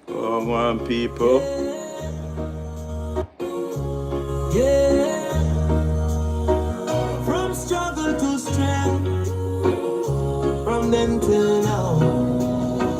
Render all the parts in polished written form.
Come on, people. Yeah. From struggle to strength, from then till now.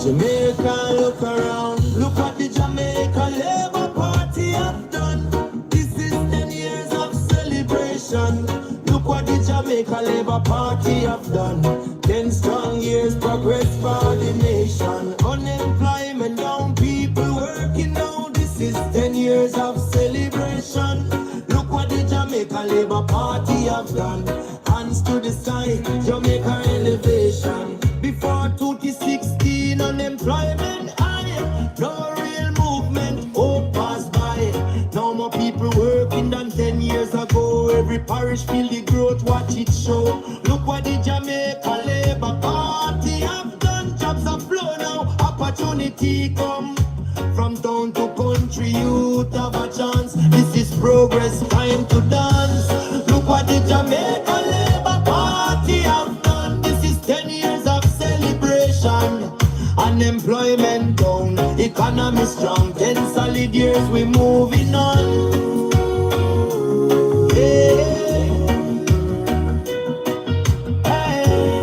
Jamaica, look around. Look what the Jamaica Labour Party have done. This is 10 years of celebration. Look what the Jamaica Labour Party have done. 10 strong years progress for the nation. Unemployment down, people working now. This is 10 years of celebration. Look what the Jamaica Labour Party have done. Hands to the side, Jamaica elevation. Before 2016, unemployment high. No real movement, hope passed by. No more people working than 10 years ago. Every parish feel the growth, watch it show. Look what the Jamaica Labour Party have done. Jobs are flow now, opportunity come. From town to country, youth have a chance. This is progress, time to dance. Look what the Jamaica Labour Party have done. This is 10 years of celebration. Unemployment down, economy strong. 10 solid years, we moving on. Yeah. Hey.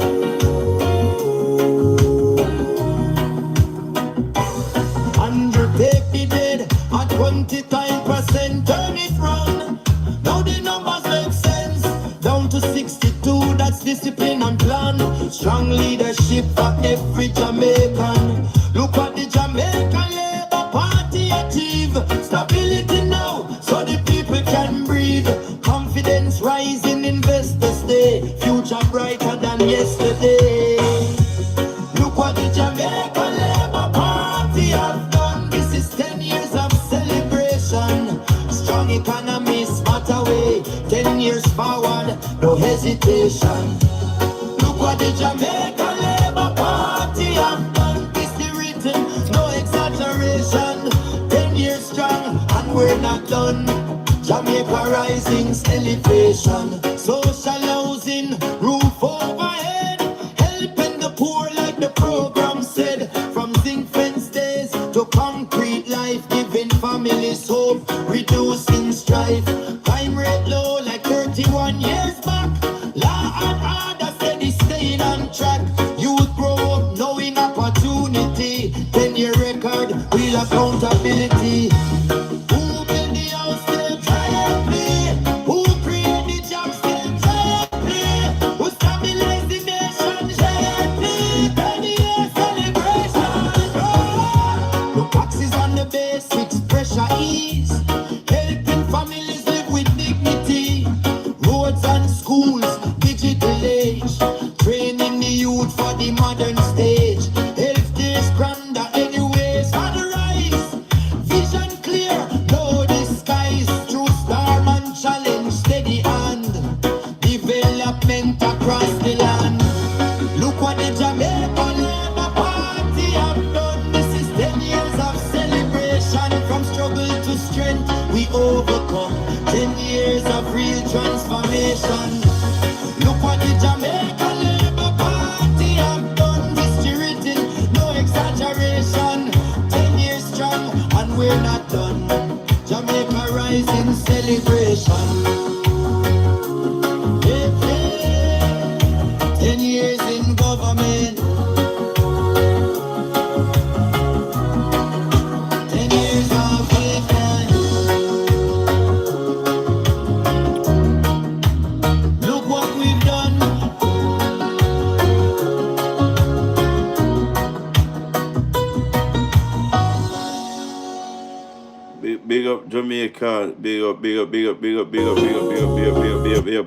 100 take the dead at 29%, turn it round. Now the numbers make sense. Down to 62, that's discipline and plan. Strong leadership for every Jamaican. Look what the Jamaican Labour Party achieve. Stability now, so the people can breathe. Confidence rising, investors stay. Future brighter than yesterday. Look what the Jamaican Labour Party have done. This is 10 years of celebration. Strong economy, smart away. 10 years forward, no hesitation. Look what the Jamaican Labour Party have done. This is written, no exaggeration. 10 years strong, and we're not done. Jamaica Rising's elevation. Social housing, roof overhead. Helping the poor like the program said. From zinc fence days to concrete life. Giving families hope, reducing strife. Crime rate low like 31 years back. Law and order steady staying on track. Youth grow up knowing opportunity. 10-year record, real accountability. Who build the house still triumphantly? Who create the jobs still triumphantly? Who stabilize the nation triumphantly? 10-year celebration. Oh. No taxes on the basics, pressure ease. Helping families live with dignity. Roads and schools, digital age. Training the youth for the modern stage. Healthcare's grander anyways on the rise. Vision clear, no disguise. True starman challenge, steady hand. Development across the land. Look what the Jamaica Labour Party have done. This is 10 years of celebration. From struggle to strength, we overcome. 10 years of real transformation. Look what the Jamaica Labour Party have done. History written, no exaggeration. 10 years strong, and we're not done. Jamaica Rising celebration. Yeah, yeah. 10 years in government. 10 years of greatness. Look what we've done. Big up Jamaica. Big up, big up, big up, big up, big up, big up, big up, big up, big up, big up, big up.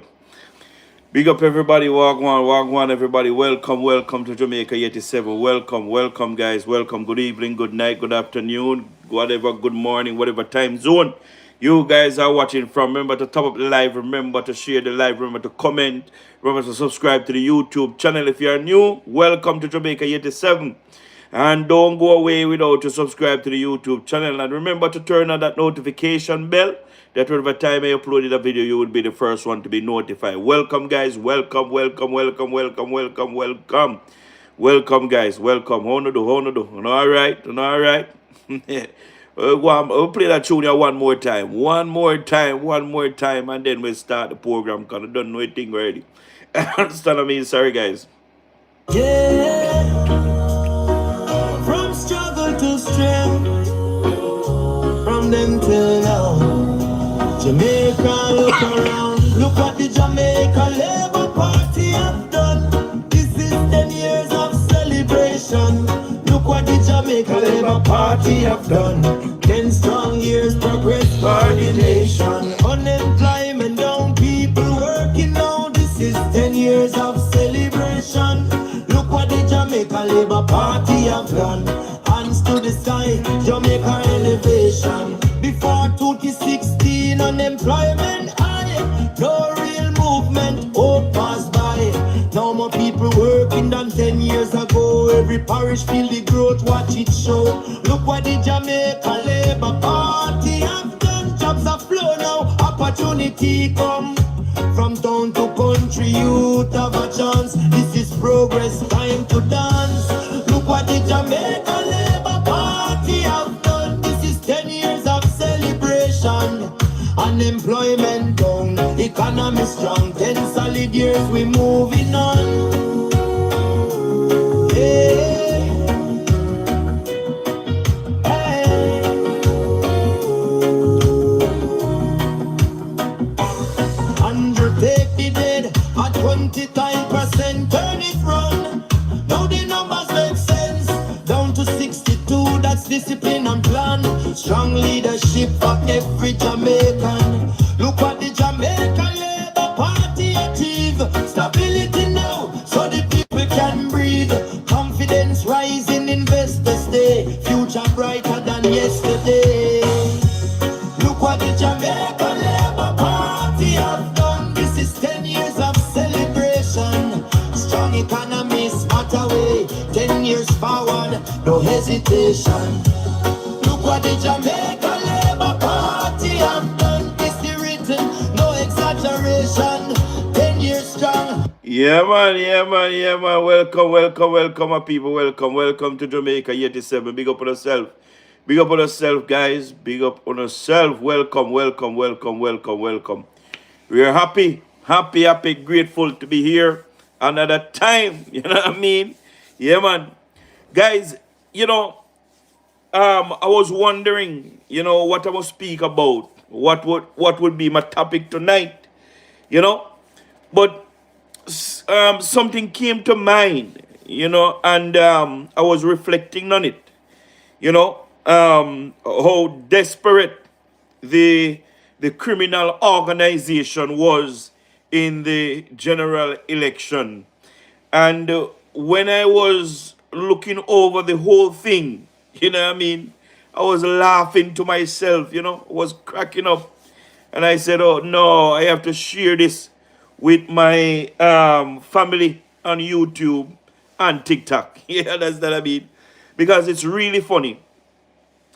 Big up everybody, Wagwan, everybody. Welcome to Jamaica 87. Welcome guys, welcome. Good evening, good night, good afternoon, whatever, good morning, whatever time zone you guys are watching from. Remember to top up the live, remember to share the live, remember to comment, remember to subscribe to the YouTube channel. If you are new, welcome to Jamaica 87. And don't go away without to subscribe to the YouTube channel. And remember to turn on that notification bell. That whenever time I uploaded a video, you will be the first one to be notified. Welcome, guys. Welcome. Welcome, guys. Welcome. How you do? How you do? You know, all right? You know, all right? We'll play that tune here one more time. One more time, and then we'll start the program because I don't know anything already. Understand what I mean? Sorry, guys. Yeah, from struggle to strength, from then till now. Jamaica, look around. Look what the Jamaica Labour Party have done. This is 10 years of celebration. Look what the Jamaica Labour Party have done. 10 strong years progress for the nation. Unemployment down, people working now. This is 10 years of celebration. Look what the Jamaica Labour Party have done. Hands to the sky, Jamaica elevation. Before 2016, unemployment high. No real movement, hope passed by. Now more people working than 10 years ago. Every parish feel the growth, watch it show. Look what the Jamaica Labour Party have done. Jobs are flow now, opportunity come. From town to country, youth have a chance. This is progress, time to dance. Look what the Jamaica Labour Party have done. This is 10 years of celebration. Unemployment down, economy strong. 10 solid years, we moving on. Hey, hey. 100 take the dead, at 25% turn it round. Now the numbers make sense. Down to 62, that's discipline and plan. Strong leadership for every Jamaican. Look what the Jamaica Labour Party achieve. Stability now, so the people can breathe. Confidence rising, investors stay. Future brighter than yesterday. Look what the Jamaica Labour Party have done. This is 10 years of celebration. Strong economy, smart away. 10 years forward, no hesitation. Look what the Jamaica Labour Party have done. History written, no exaggeration. 10 years strong. Yeah, man. Welcome, my people. Welcome to Jamaica 87. Big up on yourself. Big up on yourself, guys. Big up on yourself. Welcome. We are happy, grateful to be here another time. You know what I mean? Yeah, man. Guys, I was wondering, what I must speak about. What would be my topic tonight? But something came to mind, and I was reflecting on it. How desperate the criminal organization was in the general election. And when I was looking over the whole thing, I mean, I was laughing to myself, was cracking up. And I said, oh no, I have to share this with my family on YouTube and TikTok. Yeah, that's what I mean. Because it's really funny,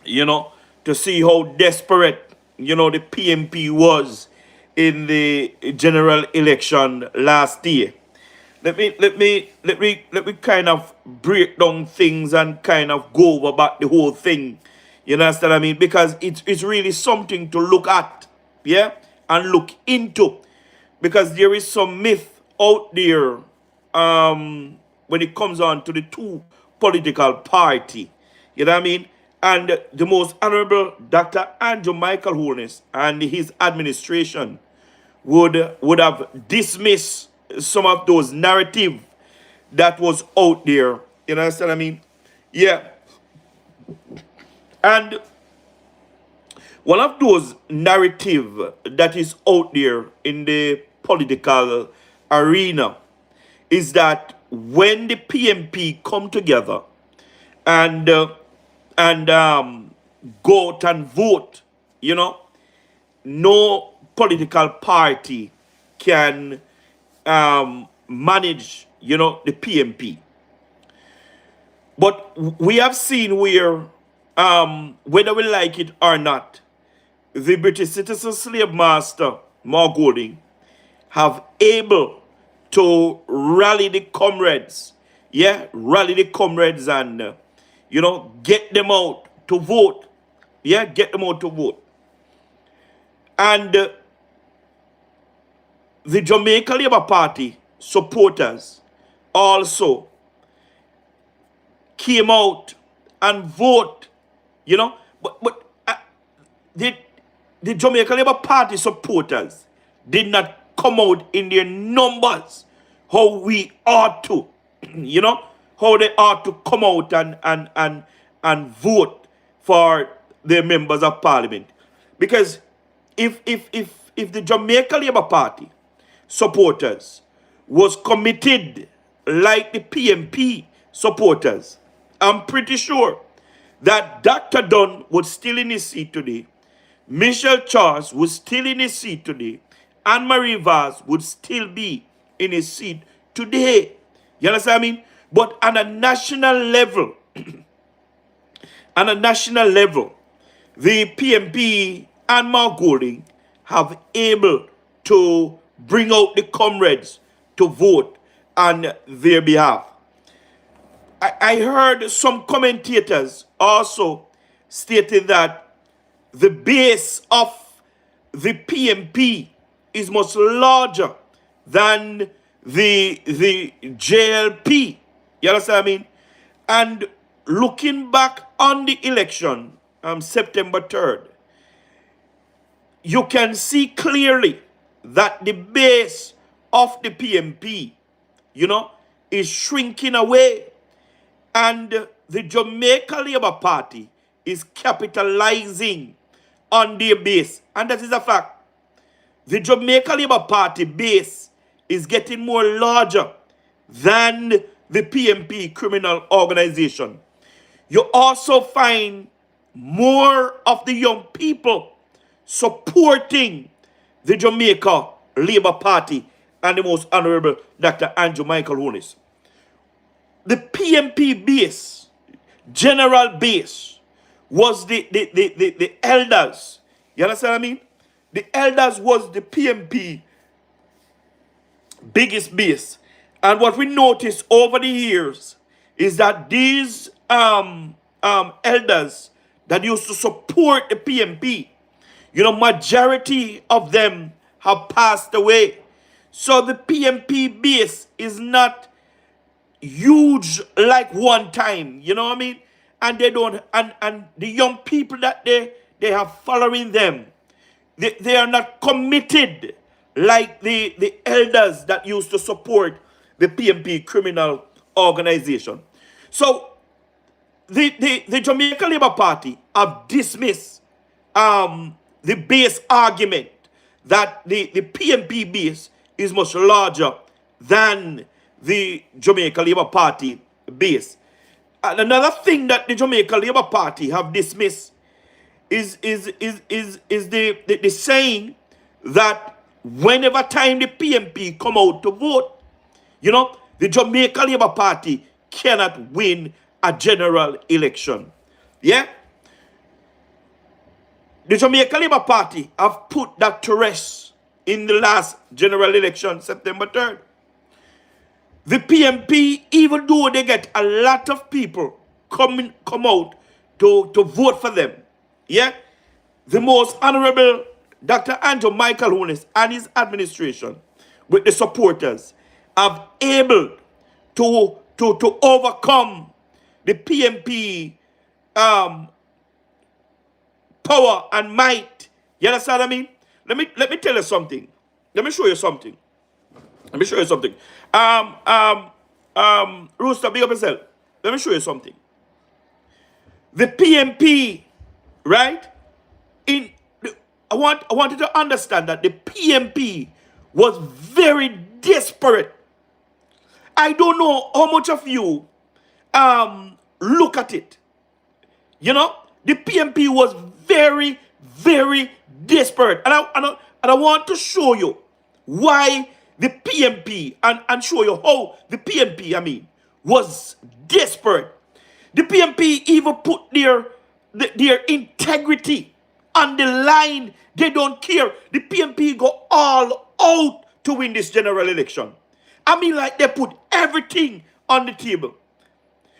to see how desperate, the PNP was in the general election last year. Let me kind of break down things and kind of go over about the whole thing. You understand what I mean? Because it's really something to look at, yeah, and look into. Because there is some myth out there when it comes on to the two political party. You know what I mean? And the most honorable Dr. Andrew Michael Holness and his administration would have dismissed some of those narrative that was out there. You understand what I mean? Yeah. And one of those narrative that is out there in the political arena is that when the PNP come together and go out and vote, no political party can manage, the PNP. But we have seen where, whether we like it or not, the British citizen slave master, Mark Golding, have able to rally the comrades, yeah, rally the comrades and, get them out to vote. Yeah, get them out to vote. And the Jamaica Labour Party supporters also came out and vote, but the Jamaica Labour Party supporters did not come out in their numbers how we ought to, how they ought to come out and vote for their members of parliament. Because if the Jamaica Labour Party supporters was committed like the PNP supporters, I'm pretty sure that Dr. Dunn was still in his seat today, Michelle Charles was still in his seat today, and Marie Vaz would still be in his seat today. You understand what I mean? But on a national level, the PNP and Mark Golding have able to bring out the comrades to vote on their behalf. I heard some commentators also stating that the base of the PNP is much larger than the JLP. You understand what I mean? And looking back on the election, September 3rd, you can see clearly that the base of the PNP, is shrinking away. And the Jamaica Labour Party is capitalizing on their base. And that is a fact. The Jamaica Labour Party base is getting more larger than the PNP criminal organization. You also find more of the young people supporting the Jamaica Labour Party and the most honorable Dr. Andrew Michael Holness. The PNP base, general base, was the elders. You understand what I mean? The elders was the PNP biggest base. And what we noticed over the years is that these elders that used to support the PNP, majority of them have passed away. So the PNP base is not huge like one time, you know what I mean? And they don't, and the young people that they have following them, they are not committed like the elders that used to support the PNP criminal organization. So the Jamaica Labour Party have dismissed the base argument that the PNP base is much larger than the Jamaica Labour Party base. And another thing that the Jamaica Labour Party have dismissed is the saying that whenever time the PNP come out to vote, the Jamaica Labour Party cannot win a general election. Yeah? The Jamaica Labour Party have put that to rest in the last general election, September 3rd. The PNP, even though they get a lot of people come out to vote for them, yeah, the most honorable Dr. Andrew Michael Holness and his administration with the supporters have able to overcome the PNP power and might. You understand what I mean? Let me tell you something. Let me show you something. Rooster, big up yourself. Let me show you something. The PNP, right? I want you to understand that the PNP was very desperate. I don't know how much of you look at it. The PNP was very, very desperate. And I want to show you why the PNP and show you how the PNP, was desperate. The PNP even put their integrity on the line. They don't care. The PNP go all out to win this general election. Like they put everything on the table.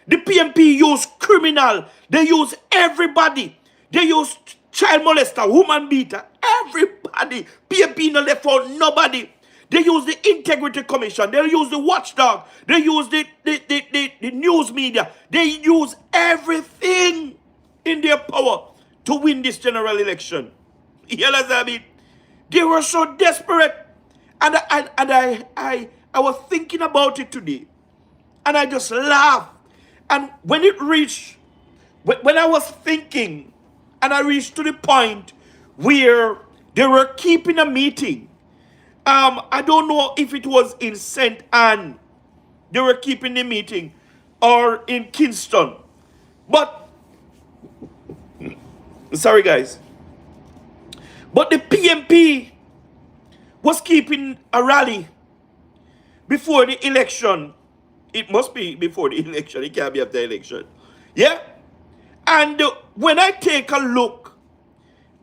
The PNP use criminal. They use everybody. They use child molester, woman beater, everybody. PNP no left for nobody. They use the Integrity Commission. They use the watchdog. They use the news media. They use everything in their power to win this general election. You understand what I mean? They were so desperate. And I was thinking about it today. And I just laughed. And when it reached, when I was thinking, and I reached to the point where they were keeping a meeting. I don't know if it was in St. Anne they were keeping the meeting or in Kingston. But, sorry guys. But the PNP was keeping a rally before the election. It must be before the election. It can't be after the election. Yeah? And when I take a look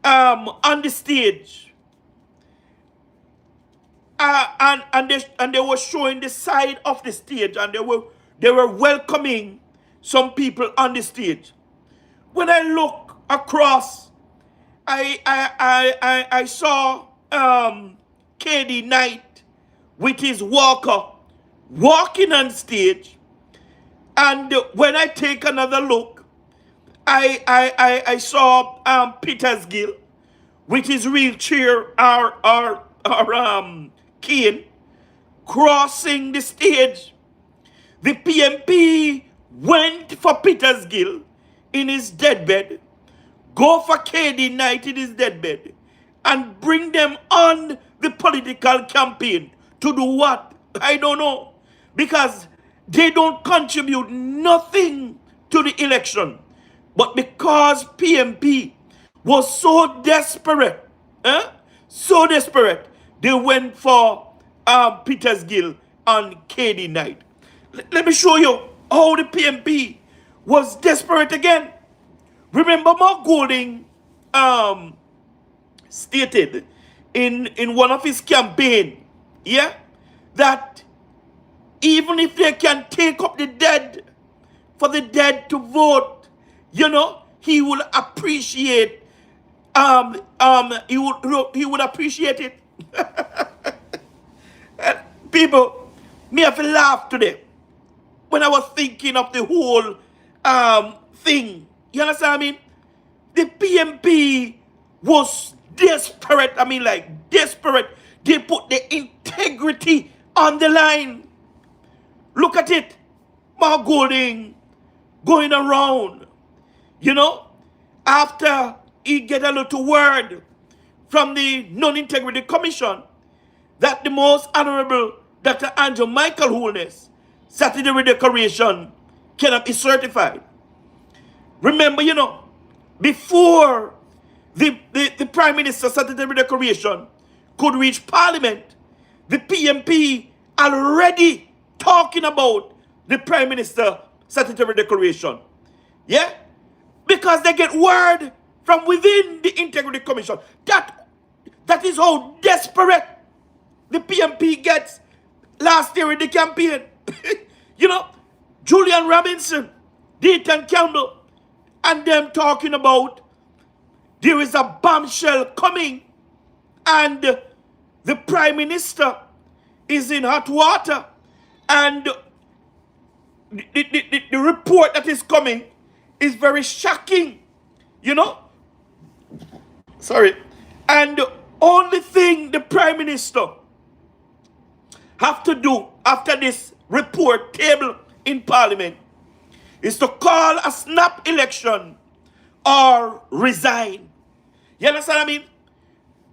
on the stage, and they were showing the side of the stage, and they were welcoming some people on the stage. When I look across, I saw KD Knight with his walker walking on stage, and when I take another look, I saw Peter's Gill with his wheelchair or cane crossing the stage. The PNP went for Peter's Gill in his deathbed, go for KD Knight in his deathbed, and bring them on the political campaign to do what? I don't know. Because they don't contribute nothing to the election. But because PNP was so desperate, they went for Peter's Gill and KD Knight. Let me show you how the PNP was desperate again. Remember Mark Golding stated in one of his campaign, yeah, that even if they can take up the dead for the dead to vote, you know, he will appreciate he would appreciate it. People, me have to laugh today when I was thinking of the whole thing. You understand what I mean? The PNP was desperate. I mean, like, desperate. They put the integrity on the line. Look at it. Mark Golding going around, you know, after he get a little word from the Non-Integrity Commission that the Most Honorable Dr. Andrew Michael Holness Saturday Declaration cannot be certified. Remember, you know, before the Prime Minister Saturday Declaration could reach Parliament, the PNP already talking about the Prime Minister Statutory Declaration. Yeah? Because they get word from within the Integrity Commission. That is how desperate the PNP gets last year in the campaign. You know, Julian Robinson, Dayton Campbell, and them talking about there is a bombshell coming and the Prime Minister is in hot water. And the report that is coming is very shocking, you know? Sorry. And the only thing the Prime Minister have to do after this report table in Parliament is to call a snap election or resign. You understand what I mean?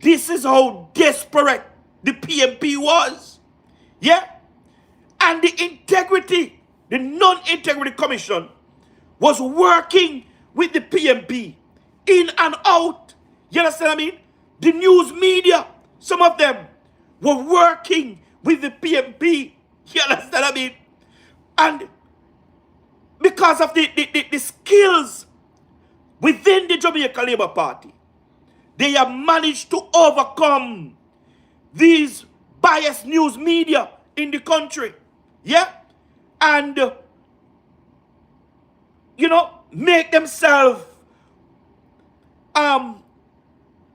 This is how desperate the PNP was. Yeah? And the integrity, the Non-Integrity Commission was working with the PNP in and out. You understand what I mean? The news media, some of them were working with the PNP. You understand what I mean? And because of the skills within the Jamaica Labour Party, they have managed to overcome these biased news media in the country. Yeah? and, make themselves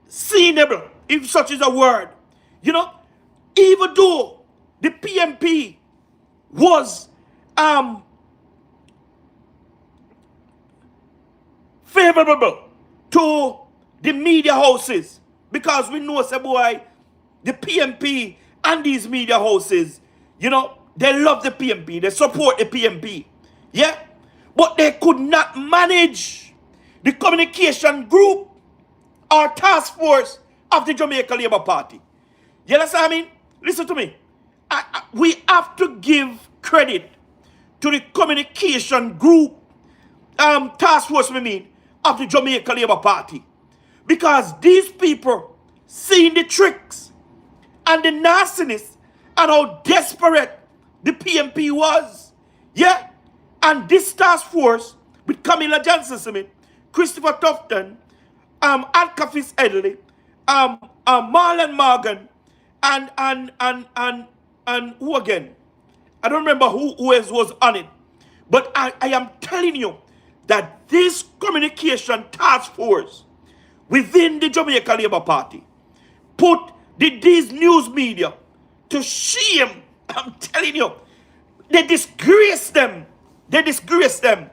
seenable, if such is a word. Even though the PNP was favorable to the media houses, because we know, say boy, the PNP and these media houses, they love the PNP, they support the PNP, yeah, but they could not manage the communication group or task force of the Jamaica Labour Party. You understand what I mean? Listen to me. We have to give credit to the communication group, task force, of the Jamaica Labour Party. Because these people seeing the tricks and the nastiness and how desperate the PNP was. Yeah? And this task force with Camilla Johnson, Christopher Tufton, Alcafis Edley, Marlon Morgan, and who again? I don't remember who else was on it. But I am telling you that this communication task force within the Jamaica Labour Party put these news media to shame. I'm telling you. They disgrace them. They disgrace them.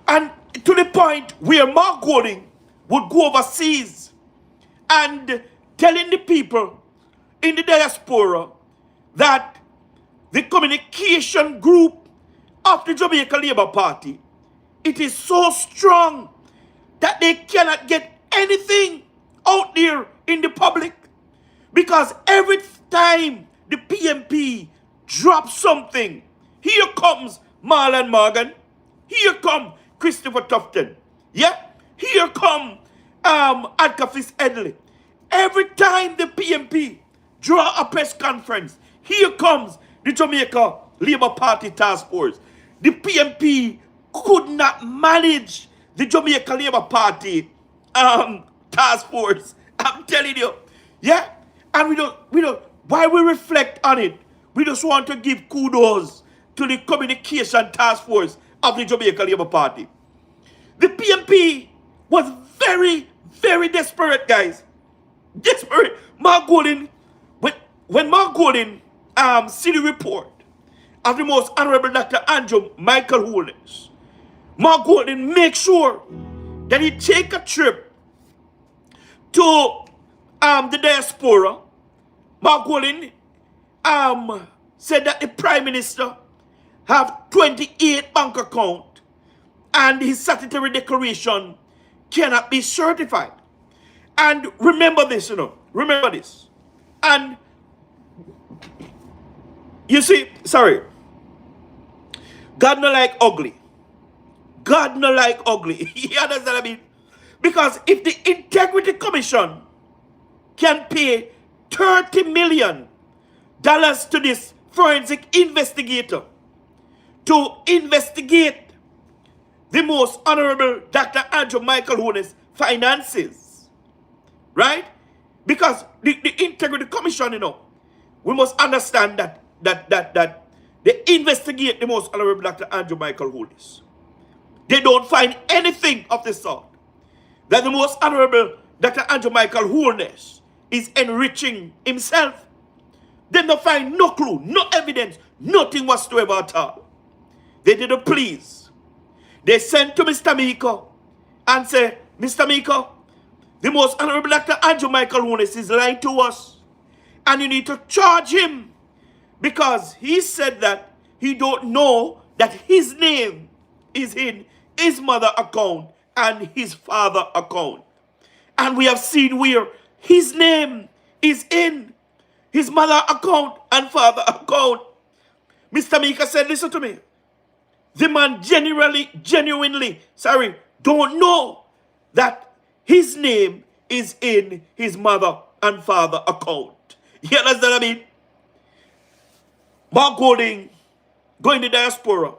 And to the point where Mark Golding would go overseas and telling the people in the diaspora that the communication group of the Jamaica Labour Party, it is so strong that they cannot get anything out there in the public. Because every time the PNP drops something, here comes Marlon Morgan, here come Christopher Tufton, yeah, here come Adkafis Edley. Every time the PNP draw a press conference, here comes the Jamaica Labour Party task force. The PNP could not manage the Jamaica Labour Party task force. I'm telling you. Yeah? And we don't, while we reflect on it, we just want to give kudos to the communication task force of the Jamaica Labour Party. The PNP was very, very desperate, guys. Desperate. Mark Golding, when Mark Golding see the report of the Most Honorable Dr. Andrew Michael Holness, Mark Golding make sure that he take a trip to the diaspora. Mark Golding said that the Prime Minister have 28 bank account and his statutory declaration cannot be certified. And remember this, remember this. And you see, sorry, God no like ugly. God no like ugly. You understand what I mean? Because if the Integrity Commission can pay $30 million to this forensic investigator to investigate the Most Honorable Dr. Andrew Michael Holness' finances, right? Because the Integrity Commission, we must understand that they investigate the Most Honorable Dr. Andrew Michael Holness. They don't find anything of the sort. That the Most Honorable Dr. Andrew Michael Holness is enriching himself. They don't find no clue, no evidence, nothing whatsoever at all. They didn't please. They sent to Mr. Miko and say, Mr. Miko, the Most Honorable Dr. Andrew Michael Holness is lying to us. And you need to charge him. Because he said that he don't know that his name is in his mother account and his father account. And we have seen where his name is in his mother account and father account. Mr. Mika said, listen to me. The man genuinely, don't know that his name is in his mother and father account. You understand what I mean? Mark Golding going to diaspora.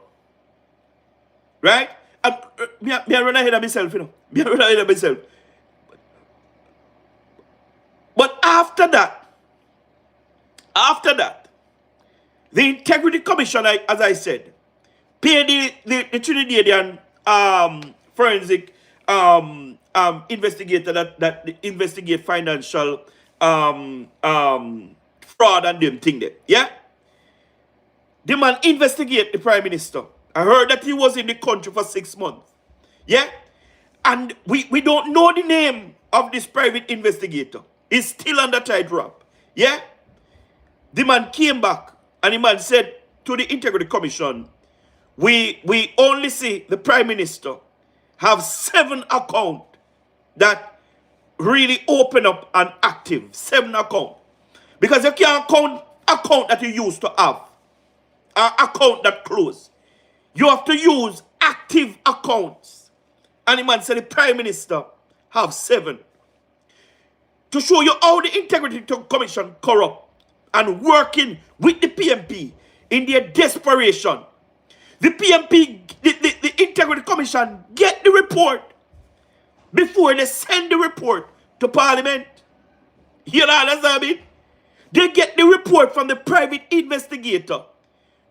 Right? And me run ahead of myself, Me run ahead of myself. But after that, The Integrity Commission, as I said, paid the Trinidadian forensic investigator that investigate financial fraud and them thing there. Yeah? The man investigate the Prime Minister. I heard that he was in the country for 6 months. Yeah? And we don't know the name of this private investigator. He's still under tightrope. Yeah? The man came back and the man said to the Integrity Commission, we only see the Prime Minister have 7 accounts that really open up and active. 7 accounts. Because you can't count account that you used to have. An account that closed. You have to use active accounts. And the man said the Prime Minister have 7. To show you how the Integrity Commission corrupt and working with the PNP in their desperation. The PNP, the Integrity Commission get the report before they send the report to Parliament. You know what I mean? They get the report from the private investigator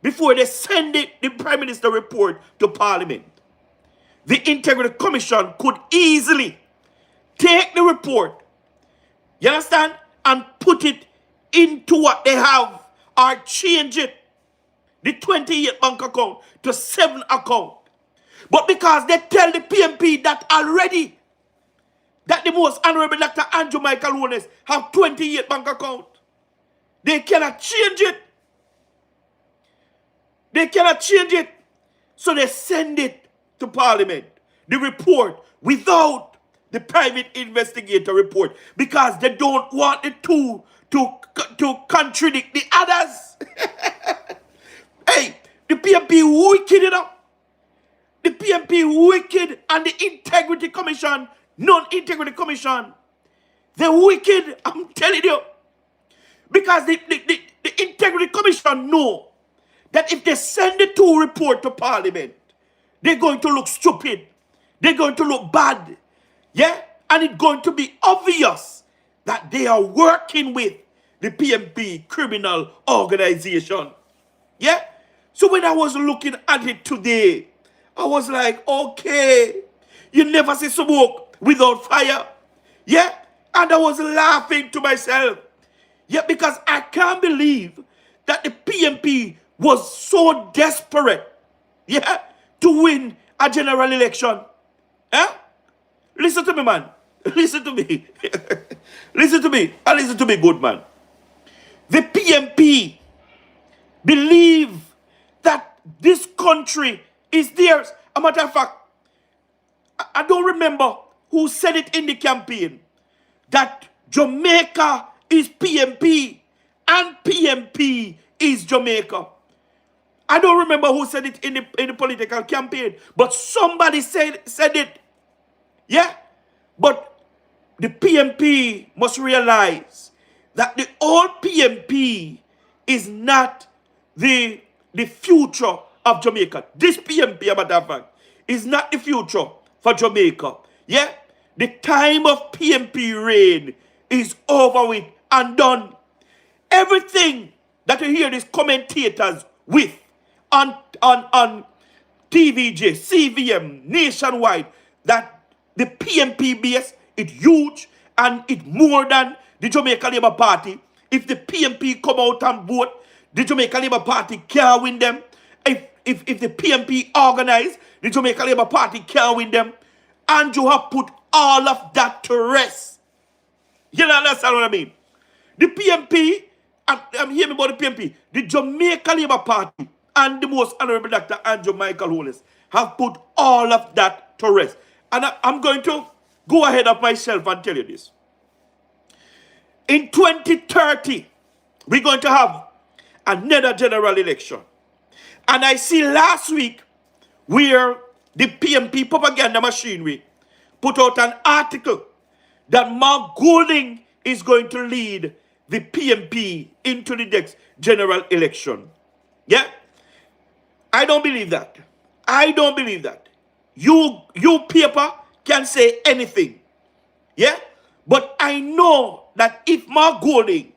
before they send the Prime Minister report to Parliament. The Integrity Commission could easily take the report, you understand, and put it into what they have or change it, the 28 bank account to 7 account. But because they tell the PNP that already, that the most honorable Dr. Andrew Michael Wones have 28 bank account, they cannot change it. They cannot change it. So they send it to Parliament, the report, without the private investigator report, because they don't want the two to contradict the others. Hey, the PNP wicked enough. The PNP wicked, and the Integrity Commission, non-Integrity Commission, they're wicked, I'm telling you. Because the Integrity Commission know that if they send the 2 report to Parliament, they're going to look stupid. They're going to look bad. Yeah? And it's going to be obvious that they are working with the PNP criminal organization. Yeah? So when I was looking at it today, I was like, okay, you never see smoke without fire. Yeah? And I was laughing to myself. Yeah, because I can't believe that the PNP was so desperate, yeah, to win a general election. Eh? Listen to me, man. Listen to me. Listen to me. And listen to me, good man. The PNP believe that this country is theirs. A matter of fact, I don't remember who said it in the campaign, that Jamaica is PNP and PNP is Jamaica. I don't remember who said it in the political campaign, but somebody said it. Yeah? But the PNP must realize that the old PNP is not the future of Jamaica. This PNP, a matter of fact, is not the future for Jamaica. Yeah? The time of PNP reign is over with and done. Everything that you hear these commentators with on TVJ, CVM, nationwide, that the PNP base is huge and it's more than the Jamaica Labour Party. If the PNP come out and vote, the Jamaica Labour Party can't win them. If the PNP organize, the Jamaica Labour Party can't win them. And you have put all of that to rest. You know, understand what I mean? The PNP, I'm hearing about the PNP, the Jamaica Labour Party and the most honorable Dr. Andrew Michael Holness have put all of that to rest. And I'm going to go ahead of myself and tell you this. In 2030, we're going to have another general election. And I see last week where the PNP propaganda machinery put out an article that Mark Golding is going to lead the PNP into the next general election. Yeah? I don't believe that. I don't believe that. You paper can say anything. Yeah? But I know that if Mark Golding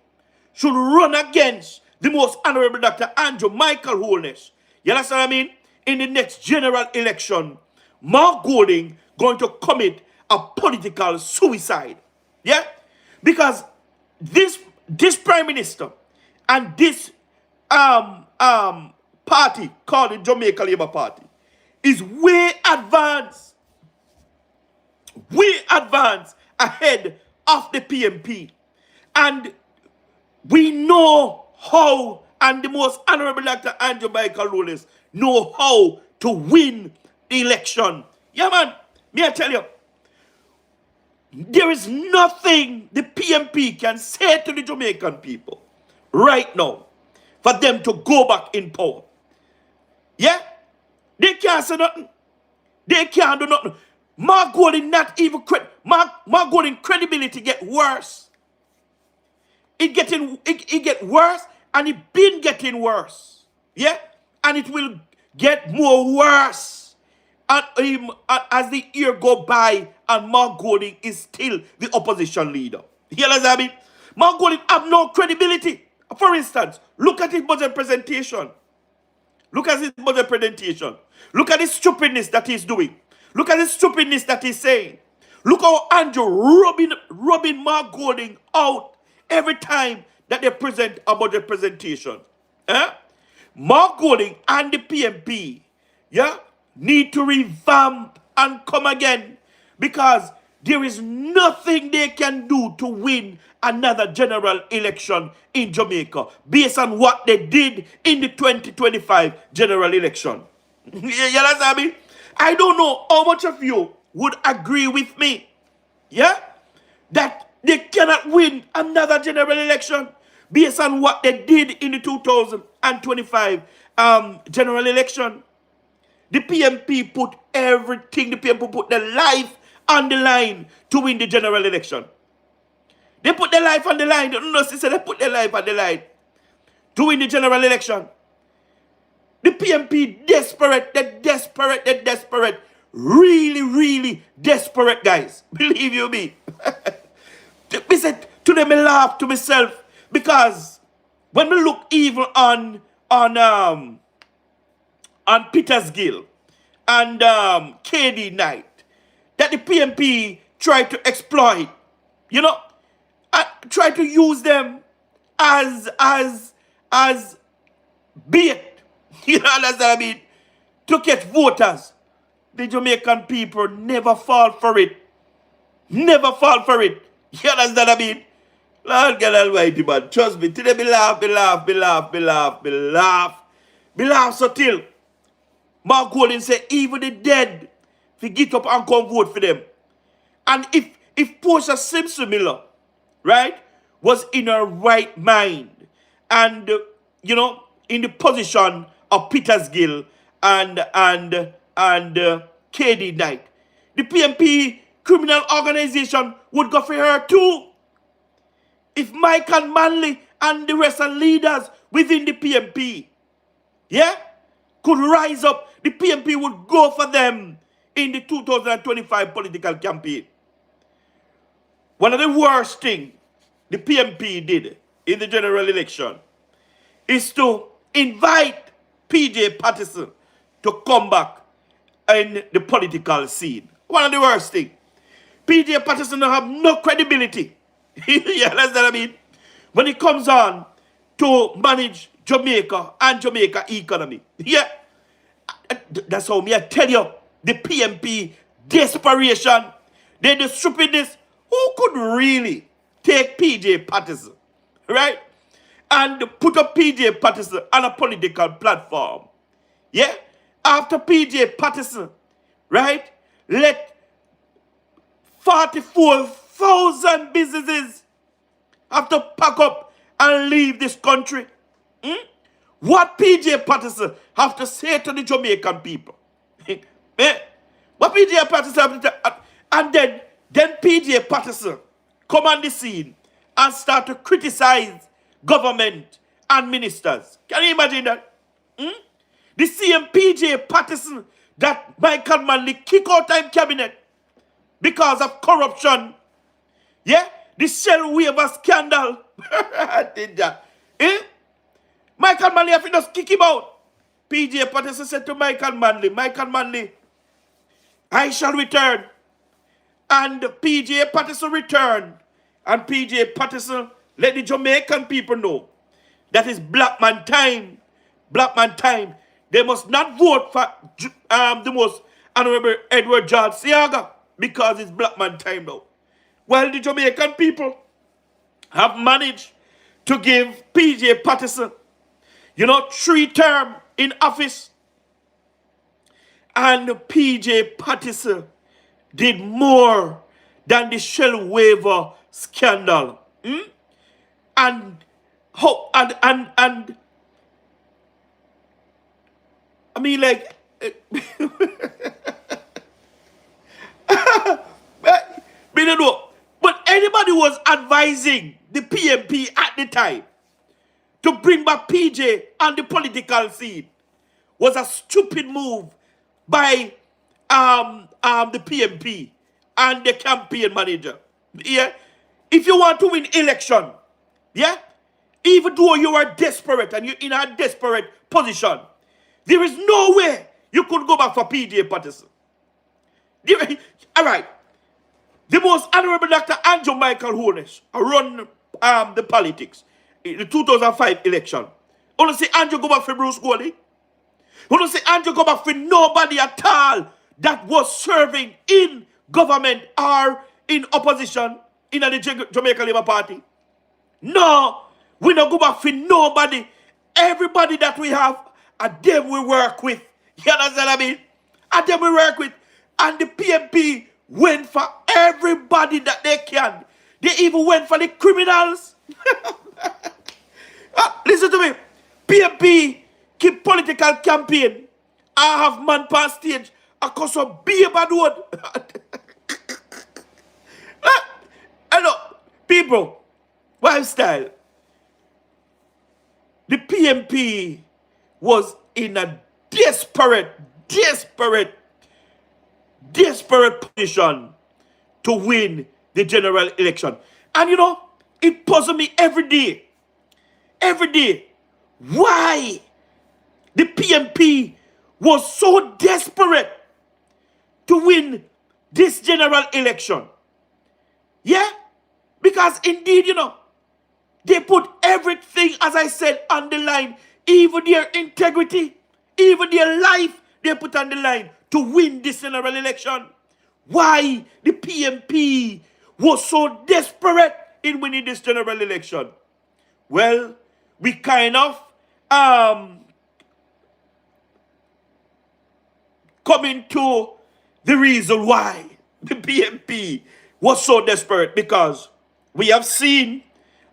should run against the most honorable Dr. Andrew Michael Holness, you understand what I mean? In the next general election, Mark Golding going to commit a political suicide. Yeah? Because this prime minister and this party called the Jamaica Labour Party is way advanced ahead of the PNP. And we know how, and the most honorable Dr. Andrew Michael Holness know how to win the election. Yeah, man, me I tell you, there is nothing the PNP can say to the Jamaican people right now for them to go back in power. Yeah? They can't say nothing. They can't do nothing. Mark Golding not even Mark Golding credibility get worse. It get worse, and it been getting worse. Yeah? And it will get more worse as the year go by, and Mark Golding is still the opposition leader. You understand me? Mark Golding have no credibility. For instance, look at his budget presentation. Look at his budget presentation. Look at the stupidness that he's doing. Look at the stupidness that he's saying. Look how Andrew rubbing Mark Golding out every time that they present a budget presentation. Mark Golding and the PNP, yeah, need to revamp and come again, because there is nothing they can do to win another general election in Jamaica based on what they did in the 2025 general election. You understand me? I don't know how much of you would agree with me, yeah, that they cannot win another general election based on what they did in the 2025 general election. The PNP put everything, the PNP put their life on the line to win the general election. They put their life on the line. No, sister, they put their life on the line to win the general election. The PNP desperate, they're desperate. Really, really desperate, guys. Believe you me. Me said to them, I laugh to myself, because when we look even on Peter's Gill and KD Knight, that the PNP tried to exploit, you know, try to use them as bait, you know, understand what I mean, to get voters. The Jamaican people never fall for it. Never fall for it. You understand what I mean? Lord God Almighty, man. Trust me. Today me laugh so till Mark Golding say even the dead, if you get up and come vote for them. And if Portia Simpson Miller, right, was in her right mind and, you know, in the position of Peters Gill and KD Knight, the PNP criminal organization would go for her too. If Mike and Manley and the rest of leaders within the PNP, yeah, could rise up, the PNP would go for them in the 2025 political campaign. One of the worst things the PNP did in the general election is to invite PJ Patterson to come back in the political scene. One of the worst things. PJ Patterson don't have no credibility. You understand what I mean? When it comes on to manage Jamaica and Jamaica economy. Yeah. That's how me I tell you, the PNP desperation, then the stupidness. Who could really take PJ Patterson, right, and put up PJ Patterson on a political platform? Yeah? After PJ Patterson, right, let 44,000 businesses have to pack up and leave this country. What PJ Patterson have to say to the Jamaican people? What PJ Patterson have to say? And then PJ Patterson come on the scene and start to criticize government and ministers. Can you imagine that? The same PJ Patterson that Michael Manley kick out time cabinet because of corruption. Yeah? The Shell waiver scandal. Did that. Michael Manley have to just kick him out. PJ Patterson said to Michael Manley, I shall return. And PJ Patterson returned. And PJ Patterson let the Jamaican people know that is black man time. Black man time. They must not vote for the most honorable Edward George Siaga because it's black man time now. Well, the Jamaican people have managed to give PJ Patterson, 3 terms in office. And PJ Patterson did more than the Shell waiver scandal. And I mean, like, me don't know. But anybody was advising the PNP at the time to bring back PJ on the political scene was a stupid move by the PNP and the campaign manager. Yeah, if you want to win election, yeah, even though you are desperate and you're in a desperate position, there is no way you could go back for PJ Patterson. All right. The most honorable Dr. Andrew Michael Holness run the politics in the 2005 election. I want to say Andrew go back for Bruce Goldie. I want to say Andrew go back for nobody at all that was serving in government or in opposition in the Jamaica Labour Party. No, we don't go back for nobody. Everybody that we have, and them we work with. You understand what I mean? And them we work with. And the PNP went for everybody that they can. They even went for the criminals. Listen to me. PNP keep political campaign. I have man past stage. I cause a be a bad word. Hello, people. Lifestyle. The PNP was in a desperate position to win the general election. And it puzzles me every day. Why the PNP was so desperate to win this general election. Yeah? Because indeed, they put everything, as I said, on the line. Even their integrity, even their life, they put on the line to win this general election. Why the PNP was so desperate in winning this general election? Well, we kind of coming to the reason why the PNP was so desperate, because we have seen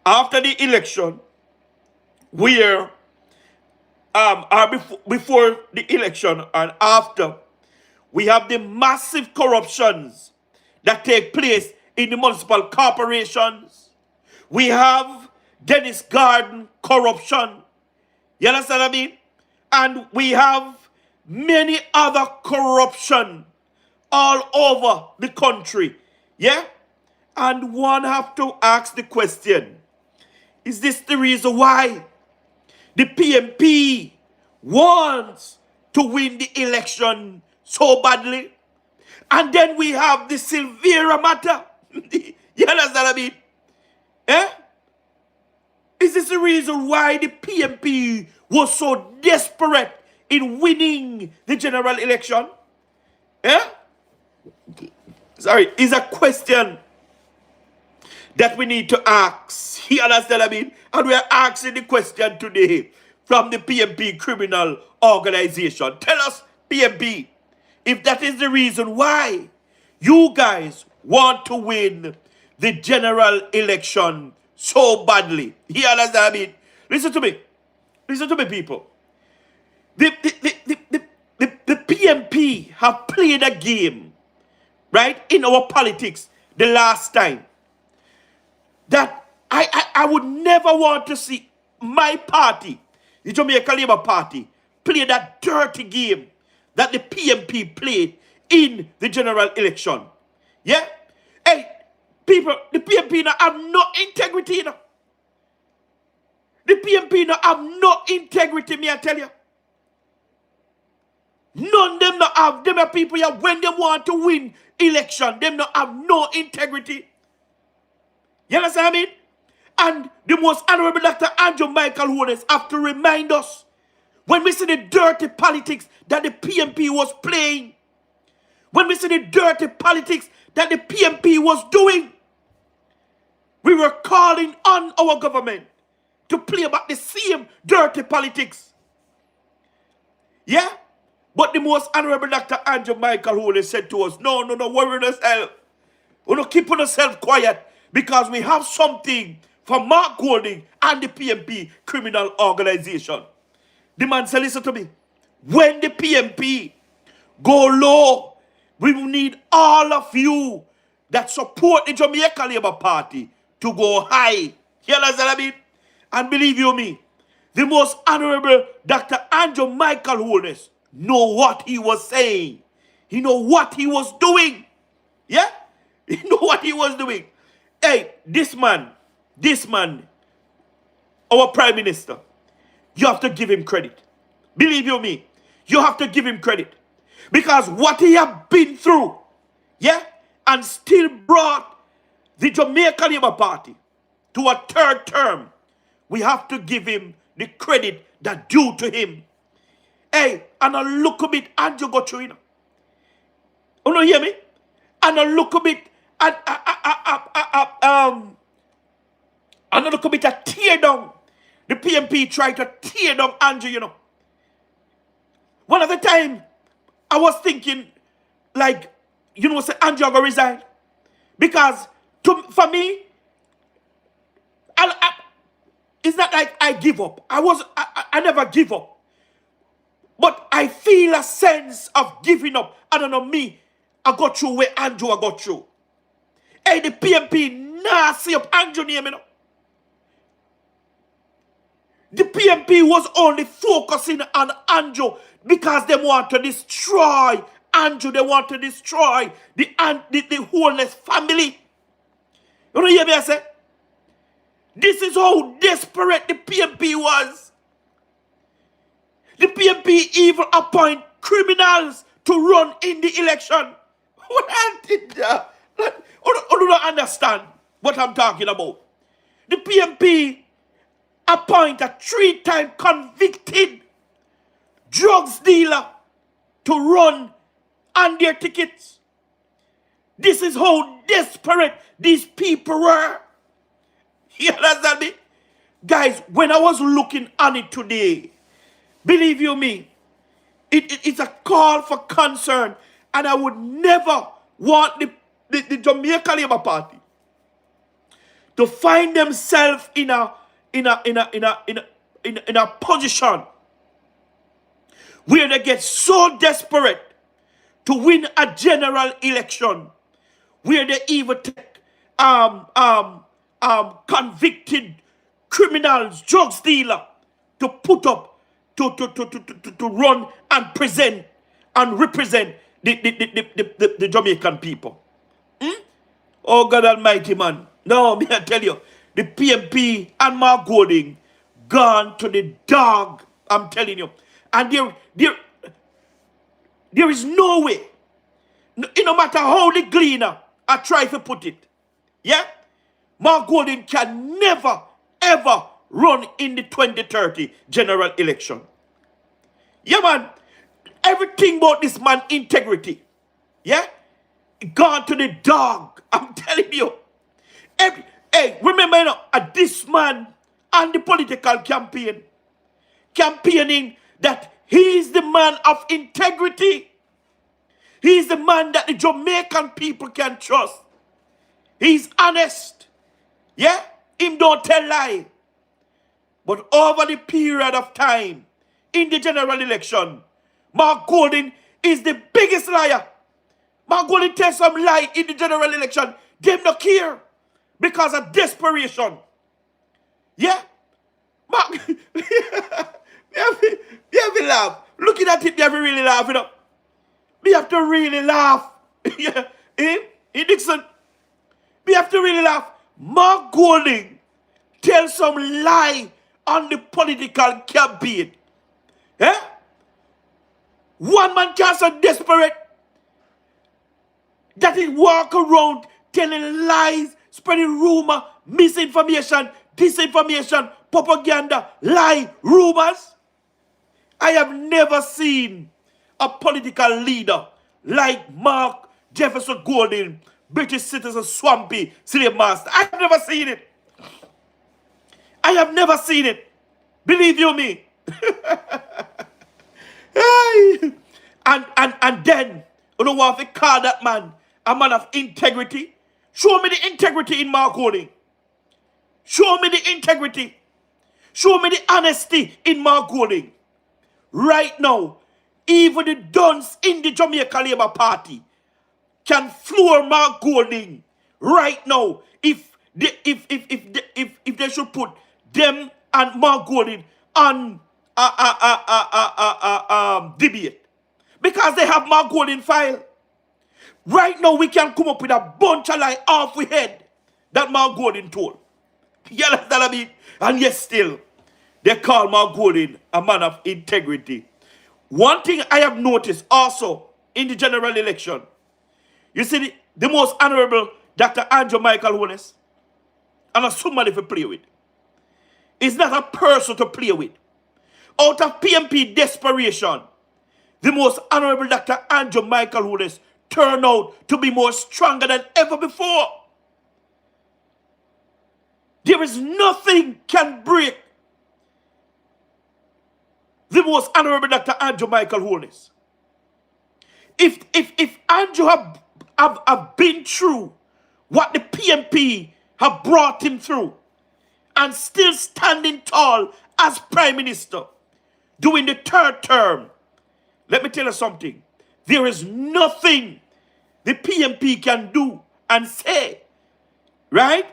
after the election where before the election and after, we have the massive corruptions that take place in the municipal corporations. We have Dennis Garden corruption. You understand what I mean? And we have many other corruption all over the country. Yeah? And one have to ask the question, is this the reason why the PNP wants to win the election so badly? And then we have the Silvera matter. You understand what I mean? Eh? Is this the reason why the PNP was so desperate in winning the general election? Eh? Sorry, is a question that we need to ask. You understand what I mean? And we are asking the question today from the PNP criminal organization. Tell us, PNP, if that is the reason why you guys want to win the general election so badly. You understand what I mean? Listen to me. Listen to me, people. The PNP have played a game, right, in our politics the last time that I would never want to see my party, the Jamaica Labour Party, play that dirty game that the PNP played in the general election. Yeah? Hey, people, the PNP now have no integrity. The PNP no have no integrity, me I tell you. None of them no have. Them are people here when they want to win election. Them no have no integrity. You understand what I mean? And the most honorable Dr. Andrew Michael Holness have to remind us when we see the dirty politics that the PNP was playing, when we see the dirty politics that the PNP was doing, we were calling on our government to play about the same dirty politics. Yeah? But the most honorable Dr. Andrew Michael Holness said to us, no, worry yourself. We don't keep yourself quiet because we have something for Mark Golding and the PNP criminal organization. The man said, listen to me. When the PNP go low, we will need all of you that support the Jamaica Labour Party to go high. You understand what I mean? And believe you me, the most honorable Dr. Andrew Michael Holness know what he was saying. He know what he was doing. Yeah? He know what he was doing. Hey, this man, our Prime Minister, you have to give him credit. Believe you me, you have to give him credit. Because what he have been through, yeah, and still brought the Jamaica Labour Party to a third term, we have to give him the credit that due to him. Hey, and a look a bit, Andrew got through, you know. You know, hear me? And a look a bit, and a look a bit a tear down. The PNP tried to tear down Andrew, you know. One of the time, I was thinking, like, you know, say Andrew going to resign. Because for me, it's not like I give up. I never give up. But I feel a sense of giving up. I don't know me. I got through where Andrew I got through. Hey, the PNP nah see up Andrew name, you know. The PNP was only focusing on Andrew because they want to destroy Andrew. They want to destroy the Holness family. You know hear me I say? This is how desperate the PNP was. The PNP even appoint criminals to run in the election. What I did that? You don't understand what I'm talking about. The PNP appoint a 3-time convicted drugs dealer to run on their tickets. This is how desperate these people were. You understand me? Guys, when I was looking on it today, believe you me, it's a call for concern, and I would never want the Jamaica Labour Party to find themselves in a position where they get so desperate to win a general election, where they even take convicted criminals, drugs dealer, to put up to run and present and represent the Jamaican people. Oh God Almighty, man. No, me I tell you, the PNP and Mark Golding gone to the dog. I'm telling you. And there is no way, no matter how the gleaner I try to put it, yeah, Mark Golding can never, ever run in the 2030 general election. Yeah, man. Everything about this man integrity, yeah, gone to the dog. I'm telling you. Hey, remember, you know, this man and the political campaigning that he's the man of integrity. He's the man that the Jamaican people can trust. He's honest. Yeah? Him don't tell lie. But over the period of time, in the general election, Mark Golding is the biggest liar. Mark Golding tells some lie in the general election. Them no care. Because of desperation. Yeah? Mark, you have to laugh. Looking at it, you have to really laugh, you know. We have to really laugh. Yeah. Dixon. We have to really laugh. Mark Golding tells some lie on the political campaign. Eh? One man can't so desperate that he walk around telling lies, spreading rumor, misinformation, disinformation, propaganda, lie, rumors. I have never seen a political leader like Mark Jefferson Golden, British citizen Swampy, slave master. I have never seen it. I have never seen it. Believe you me. Hey. And then, you know what, if you call that man a man of integrity, show me the integrity in Mark Golding. Show me the integrity. Show me the honesty in Mark Golding. Right now, even the dons in the Jamaica Labour Party can floor Mark Golding right now if they should put them and Mark Golding on debate. Because they have Mark Golding file. Right now, we can come up with a bunch of lie off we head that Mark Golding told. You understand what I mean? And yet still, they call Mark Golding a man of integrity. One thing I have noticed also in the general election, you see the most honorable Dr. Andrew Michael Holness, and somebody to play with. It's not a person to play with. Out of PNP desperation, the most honorable Dr. Andrew Michael Holness turned out to be more stronger than ever before. There is nothing can break the most honorable Dr. Andrew Michael Holness. If Andrew have been through what the PNP have brought him through and still standing tall as Prime Minister during the third term, let me tell you something. There is nothing the PNP can do and say, right,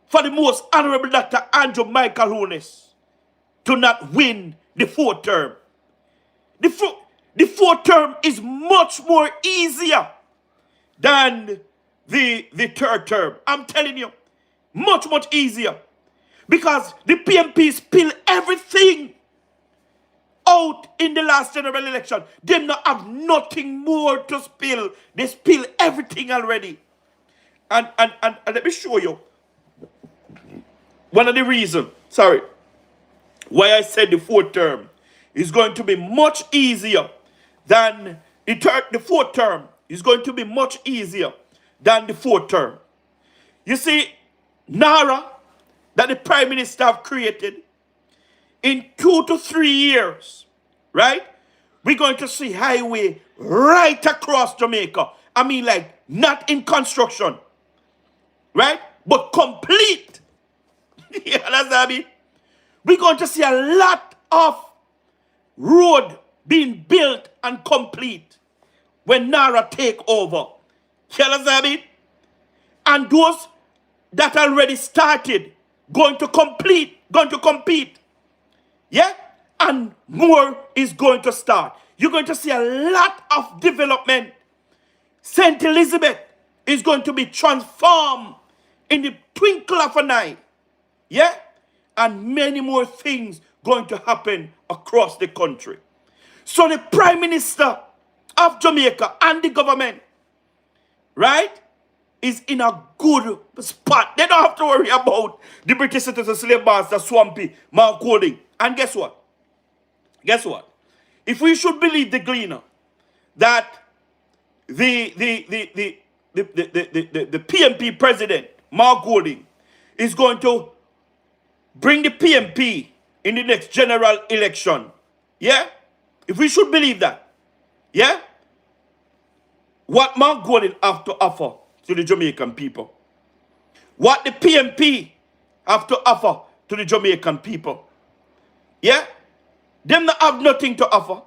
for the most honorable Dr. Andrew Michael Holness to not win the fourth term. The fourth term is much more easier than the third term. I'm telling you, much easier. Because the PNP spill everything out in the last general election. They not have nothing more to spill. They spill everything already. And let me show you one of the reasons, why I said the fourth term is going to be much easier than the fourth term is going to be much easier than the fourth term. You see, NARA that the Prime Minister have created, in 2 to 3 years, right? We're going to see highway right across Jamaica. I mean, like, not in construction, right? But complete. You understand what I mean? We're going to see a lot of road being built and complete when NARA take over. You understand what I mean? And those that already started going to compete. Yeah? And more is going to start. You're going to see a lot of development. St. Elizabeth is going to be transformed in the twinkle of an eye. Yeah? And many more things going to happen across the country. So the Prime Minister of Jamaica and the government, right, is in a good spot. They don't have to worry about the British citizen slave master, Swampy, Mark Golding. And guess what? If we should believe the Gleaner that the PNP president, Mark Golding, is going to bring the PNP in the next general election, yeah? If we should believe that, yeah? What Mark Golding have to offer to the Jamaican people? What the PNP have to offer to the Jamaican people? Yeah? Them not have nothing to offer.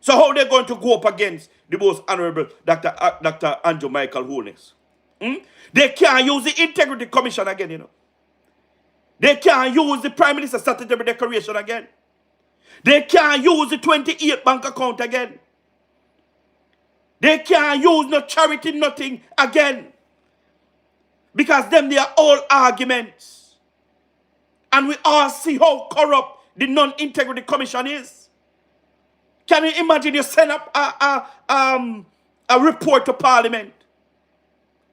So how they going to go up against the most honorable Dr. Andrew Michael Holness? They can't use the Integrity Commission again, you know. They can't use the Prime Minister Statutory Declaration again. They can't use the 28 bank account again. They can't use no charity, nothing again. Because them they are all arguments. And we all see how corrupt the non-integrity commission is. Can you imagine you send up a report to parliament,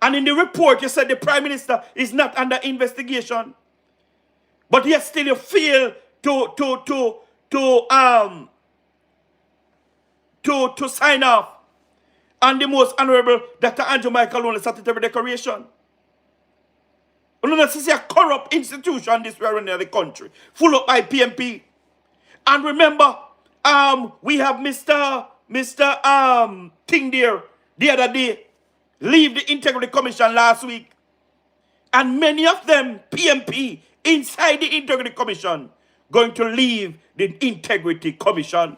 and in the report you said the prime minister is not under investigation, but yet still you fail to sign off on the most honorable Dr. Andrew Michael only statutory declaration? You know, this is a corrupt institution this way around the country, full up by PNP. And remember, we have Mr. Thing there the other day leave the Integrity Commission last week. And many of them, PNP, inside the Integrity Commission, going to leave the Integrity Commission.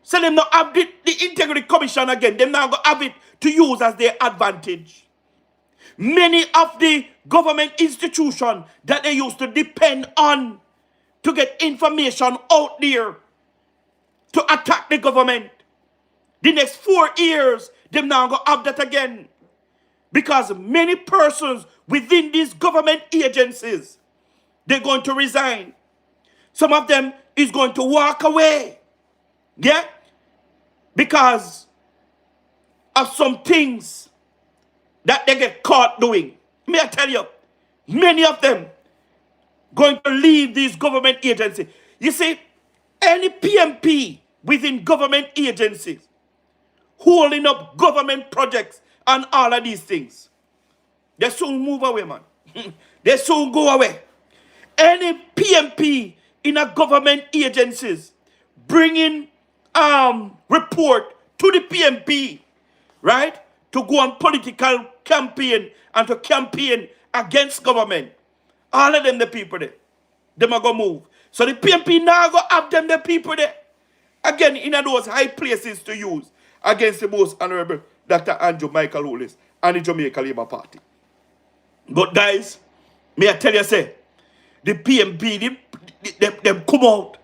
So them not have the Integrity Commission again. Them now go have it to use as their advantage. Many of the government institutions that they used to depend on to get information out there to attack the government, the next 4 years, them now go have that again. Because many persons within these government agencies, they're going to resign. Some of them is going to walk away. Yeah? Because of some things that they get caught doing. May I tell you, many of them going to leave these government agencies. You see, any PNP within government agencies holding up government projects and all of these things, they soon move away, man. They soon go away. Any PNP in a government agencies bringing report to the PNP, right, to go on political campaign and to campaign against government, all of them the people there, them are going to move. So the PNP now go have them the people there, again, in those high places to use against the most honorable Dr. Andrew Michael Hollis and the Jamaica Labour Party. But guys, may I tell you, say, the PNP, them come out.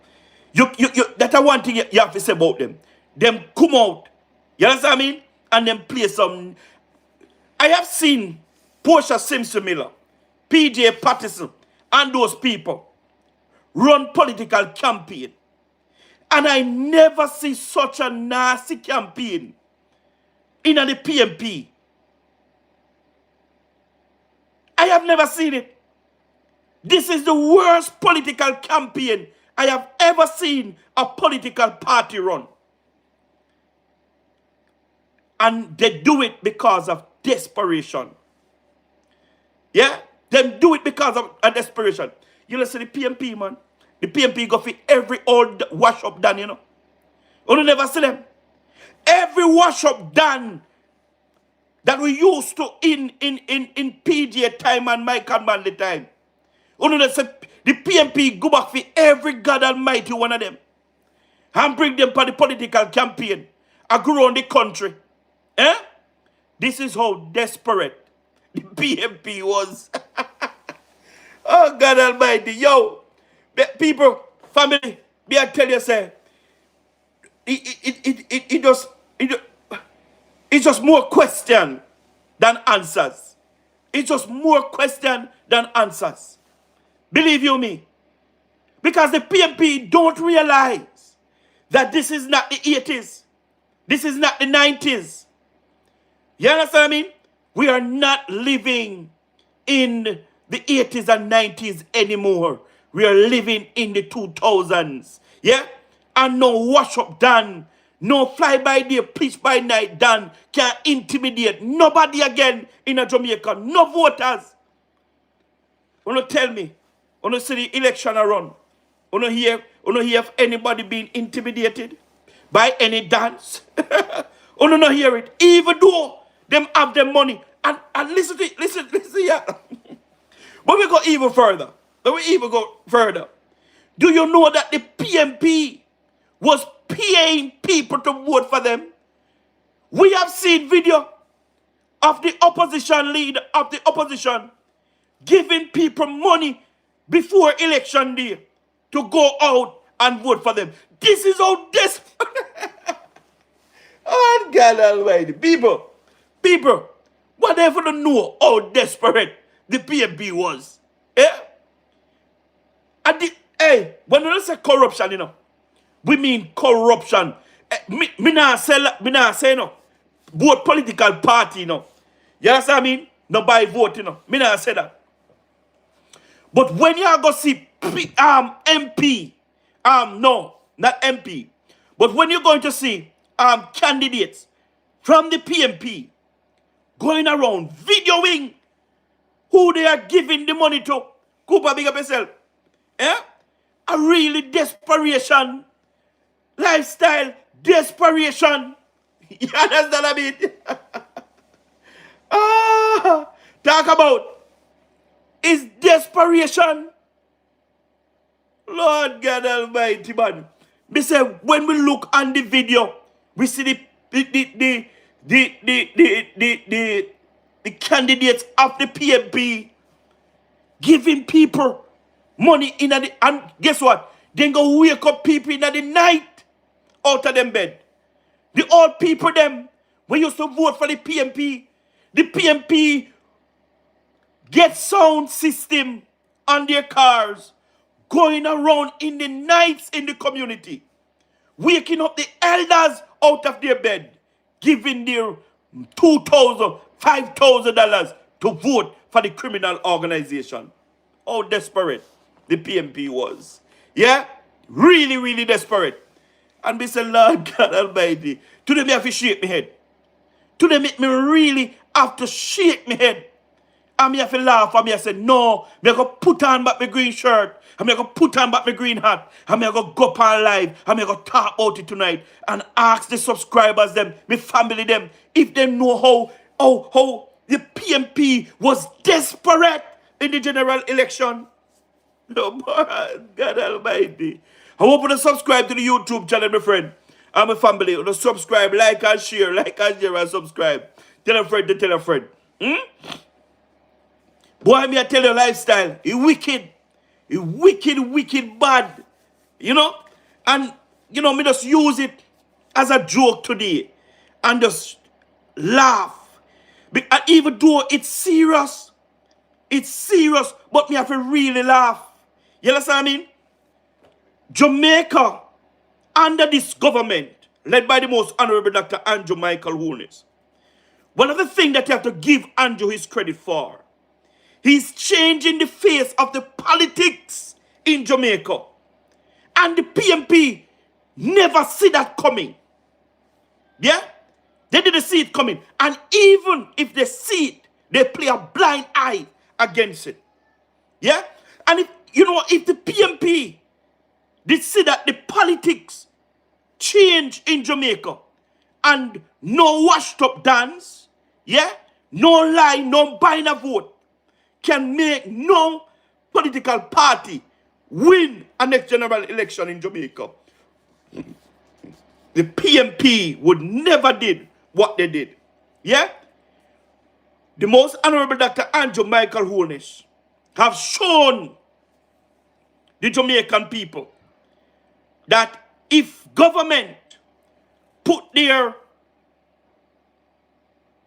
That's one thing you have to say about them. Them come out. You understand what I mean? And then play some. I have seen Portia Simpson Miller, PJ Patterson, and those people run political campaign. And I never see such a nasty campaign in the PNP. I have never seen it. This is the worst political campaign I have ever seen a political party run. And they do it because of desperation. Yeah? They do it because of a desperation. You know, see the PNP, man. The PNP go for every old wash up done, you know. You never see them. Every wash up done that we used to in PJ time and Mike and Manley time. You know, the PNP go back for every God Almighty one of them and bring them for the political campaign and go around the country. Eh? This is how desperate the PNP was. Oh, God Almighty. Yo, people, family, may I tell you, say, it's just more question than answers. It's just more question than answers. Believe you me. Because the PNP don't realize that this is not the 80s. This is not the 90s. You understand what I mean? We are not living in the 80s and 90s anymore. We are living in the 2000s. Yeah? And no wash up done. No fly by day, preach by night done can intimidate nobody again in a Jamaica. No voters. Wanna tell me? Wanna see the election around? Wanna hear if anybody being intimidated by any dance? Wanna not hear it? Even though them have their money. And listen to it, listen, yeah. But we go even further. Do you know that the PNP was paying people to vote for them? We have seen video of the opposition leader of the opposition giving people money before election day to go out and vote for them. This is how desperate. Oh, God Almighty. People, whatever to know how desperate the PNP was. Eh? Hey, when we say corruption, we mean corruption. Me not say no. Both political party, You understand what I mean? No by vote, Me not say that. But when you go see MP, no, not MP. But when you're going to see candidates from the PNP going around videoing who they are giving the money to, Cooper, big up yourself. Eh? A really desperation lifestyle, desperation. You understand what I mean? Talk about is desperation. Lord God Almighty, man. Me say when we look on the video, we see the candidates of the PNP giving people money in the, and guess what? Then go wake up people in the night out of them bed. The old people them when used to vote for the PNP get sound system on their cars going around in the nights in the community, waking up the elders out of their bed, giving their $2,000, $5,000 to vote for the criminal organization. How desperate the PNP was. Yeah? Really, really desperate. And we say, Lord God Almighty, today me have to shake my head. Today make me really have to shake my head. And me have to laugh and me have to say, no, me have to put on back my green shirt. And me have to put on back my green hat. And me have to go up on live. And me have to talk about it tonight. And ask the subscribers them, my family them, if they know how the PNP was desperate in the general election. No, God Almighty. I hope you subscribe to the YouTube channel, my friend. And my family. You subscribe, like and share, and subscribe. Tell a friend to tell a friend. Boy, me I tell you lifestyle. It's wicked. It's wicked, wicked bad. And, me just use it as a joke today. And just laugh. And even though it's serious, but me have to really laugh. You understand what I mean? Jamaica, under this government, led by the most honorable Dr. Andrew Michael Holness, one of the things that you have to give Andrew his credit for, he's changing the face of the politics in Jamaica. And the PNP never see that coming. Yeah? They didn't see it coming. And even if they see it, they play a blind eye against it. Yeah? And if the PNP did see that the politics change in Jamaica and no washed up dance, yeah? No lie, no buying a vote can make no political party win a next general election in Jamaica. The PNP would never did what they did. Yeah? The most honorable Dr. Andrew Michael Holness have shown the Jamaican people that if government put their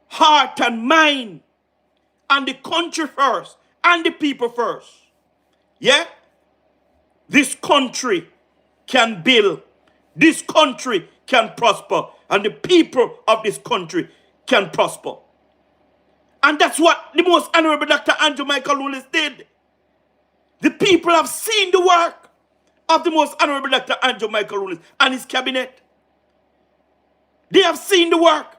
heart and mind and the country first and the people first, yeah, this country can build, this country can prosper, and the people of this country can prosper. And that's what the most honorable Dr. Andrew Michael Holness did. The people have seen the work of the most honorable Dr. Andrew Michael Holness and his cabinet. They have seen the work.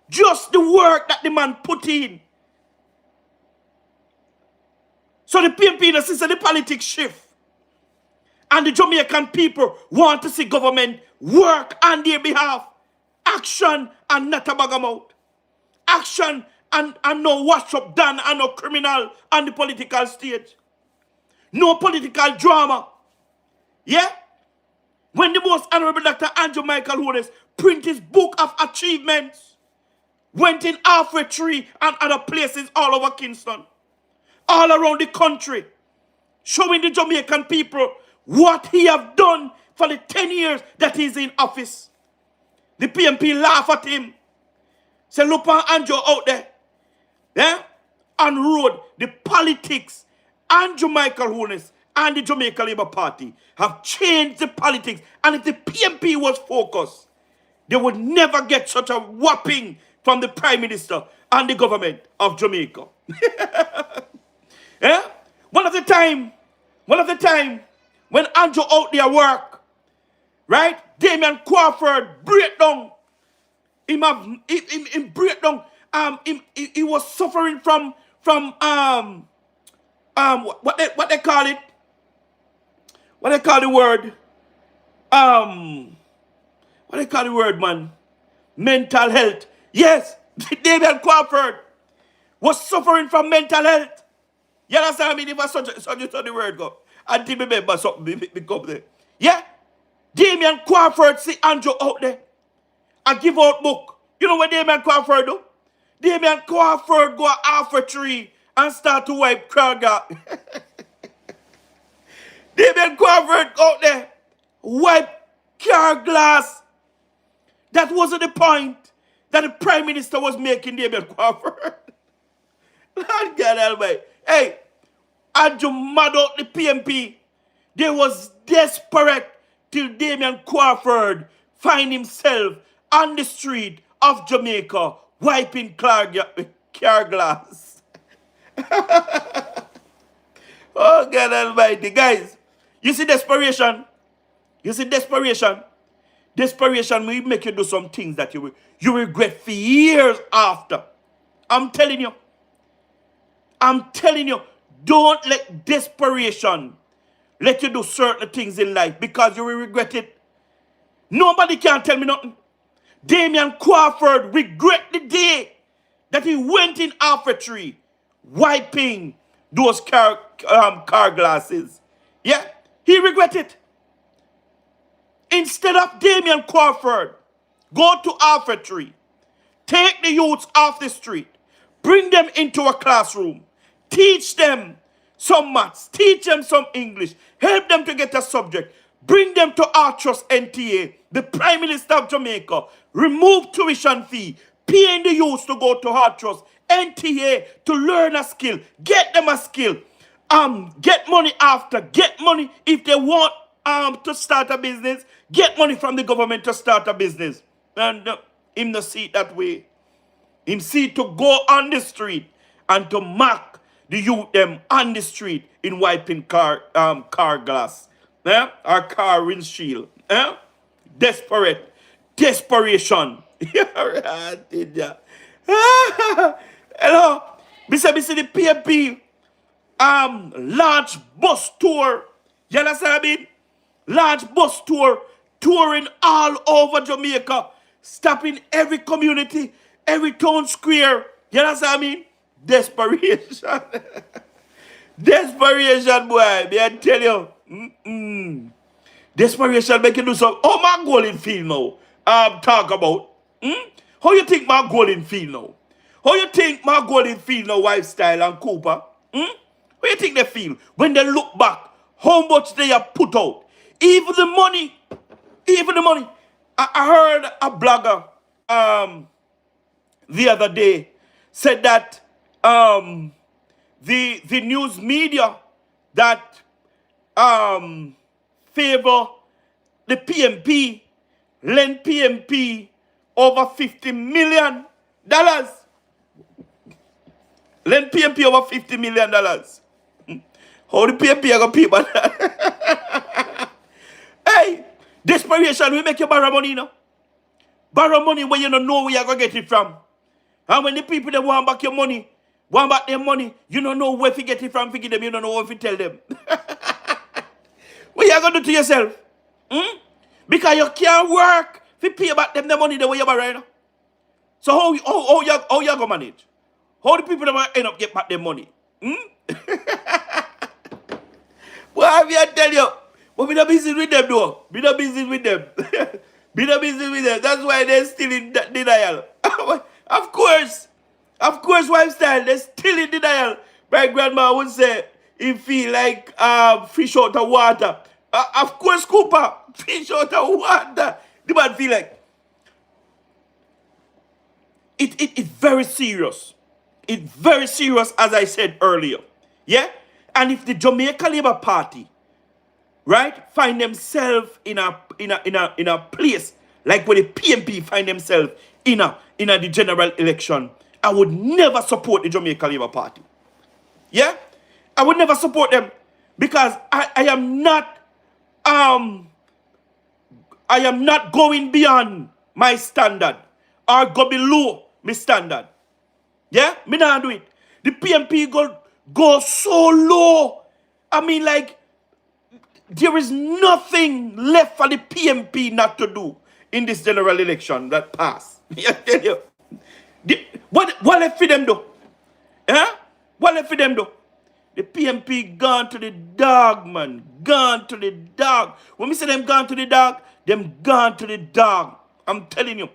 Just the work that the man put in. So the PNP says the politics shift. And the Jamaican people want to see government work on their behalf. Action and not a bag of mouth. Action and no wash up done and no criminal on the political stage. No political drama. Yeah? When the most honorable Dr. Andrew Michael Holness print his book of achievements, went in Halfway Tree and other places all over Kingston, all around the country, showing the Jamaican people what he have done for the 10 years that he's in office. The PNP laugh at him. Say, look at Andrew out there. Yeah? On road, the politics, Andrew Michael Holness and the Jamaica Labour Party have changed the politics. And if the PNP was focused, they would never get such a whopping from the Prime Minister and the government of Jamaica. Yeah? One of the time when Andrew out there work, right? Damien Crawford break down. Him break down. He was suffering from what they call it? What they call the word? What they call the word, man? Mental health. Yes, Damien Crawford was suffering from mental health. You understand me? If I such the word go, until me remember something become there. Yeah, Damien Crawford see Andrew out there and give out book. You know what Damien Crawford do? Damien Crawford go half a tree and start to wipe Krager. Damien Crawford out there wipe car glass. That wasn't the point that the Prime Minister was making, Damien Crawford. Lord God Almighty. Hey, Andrew mad out the PNP. They was desperate till Damien Crawford find himself on the street of Jamaica wiping car glass. Oh God Almighty. Guys, you see desperation? You see desperation? Desperation will make you do some things that you regret for years after. I'm telling you. Don't let desperation let you do certain things in life because you will regret it. Nobody can tell me nothing. Damien Crawford regret the day that he went in Alpha Tree wiping those car glasses. Yeah, he regret it. Instead of Damien Crawford, go to Alpha Tree, take the youths off the street, bring them into a classroom, teach them some maths, teach them some English, help them to get a subject, bring them to Artrust NTA, the Prime Minister of Jamaica, remove tuition fee, paying the youths to go to Artrust NTA to learn a skill, get them a skill, get money after, get money if they want to start a business, get money from the government to start a business. And him no see it that way. Him see to go on the street and to mark the youth them on the street in wiping car glass. Or car windshield. Desperation. Hello. Me see the PNP large bus tour. You understand what I mean? Large bus tour, touring all over Jamaica, stopping every community, every town square. You understand what I mean? Desperation. Desperation, boy. May I tell you? Desperation make you do something. Oh, my goal in field now. Talk about. How you think my goal in field now? How you think my goal in field now, Lifestyle and Cooper? How you think they feel when they look back? How much they have put out? Even the money. I heard a blogger the other day said that the news media that favor the PNP lend PNP over $50 million. Lend PNP over $50 million. How the PNP are going to pay about that? Hey, desperation will make you borrow money, you know. Borrow money when you don't know where you're going to get it from. And when the people that want back your money, want back their money, you don't know where to get it from, forgive them, you don't know what to tell them. What you going to do to yourself? Because you can't work to pay back them the money the way you borrow, you know. So how you going to manage? How the people that end up get back their money? Well, I tell you, but we not busy with them though. We not busy with them. We not busy with them. That's why they're still in denial. Of course, Lifestyle, they're still in denial. My grandma would say, he feel like fish out of water. Of course, Cooper, fish out of water. The man feel like it's very serious. It's very serious, as I said earlier. Yeah? And if the Jamaica Labour Party, right, find themselves in a place like where the PNP find themselves in the general election, I would never support the Jamaica Labour Party. Yeah? I would never support them because I am not going beyond my standard or go below my standard. Yeah? Me not do it. The PNP go so low. I mean, like, there is nothing left for the PNP not to do in this general election that passed. I tell you. What left for them do? Huh? What left for them do? The PNP gone to the dog, man. Gone to the dog. When we say them gone to the dog, them gone to the dog. I'm telling you.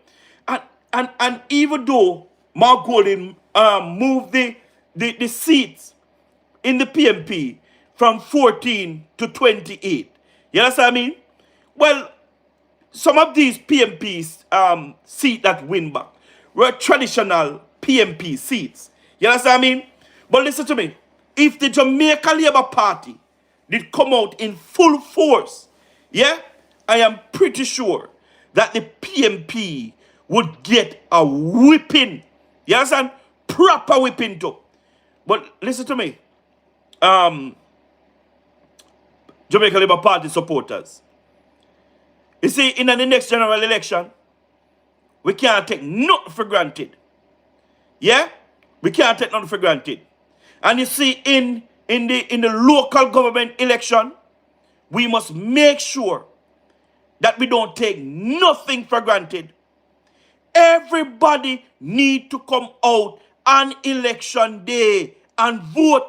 And even though Mark Golding moved the seats in the PNP from 14 to 28. You understand what I mean? Well, some of these PNP's seats that win back were traditional PNP seats. You understand what I mean? But listen to me. If the Jamaica Labour Party did come out in full force, yeah, I am pretty sure that the PNP would get a whipping. You understand? Proper whipping too. But listen to me. Jamaica Labour Party supporters. You see, in the next general election, we can't take nothing for granted. Yeah? We can't take nothing for granted. And you see, in the local government election, we must make sure that we don't take nothing for granted. Everybody need to come out on election day and vote.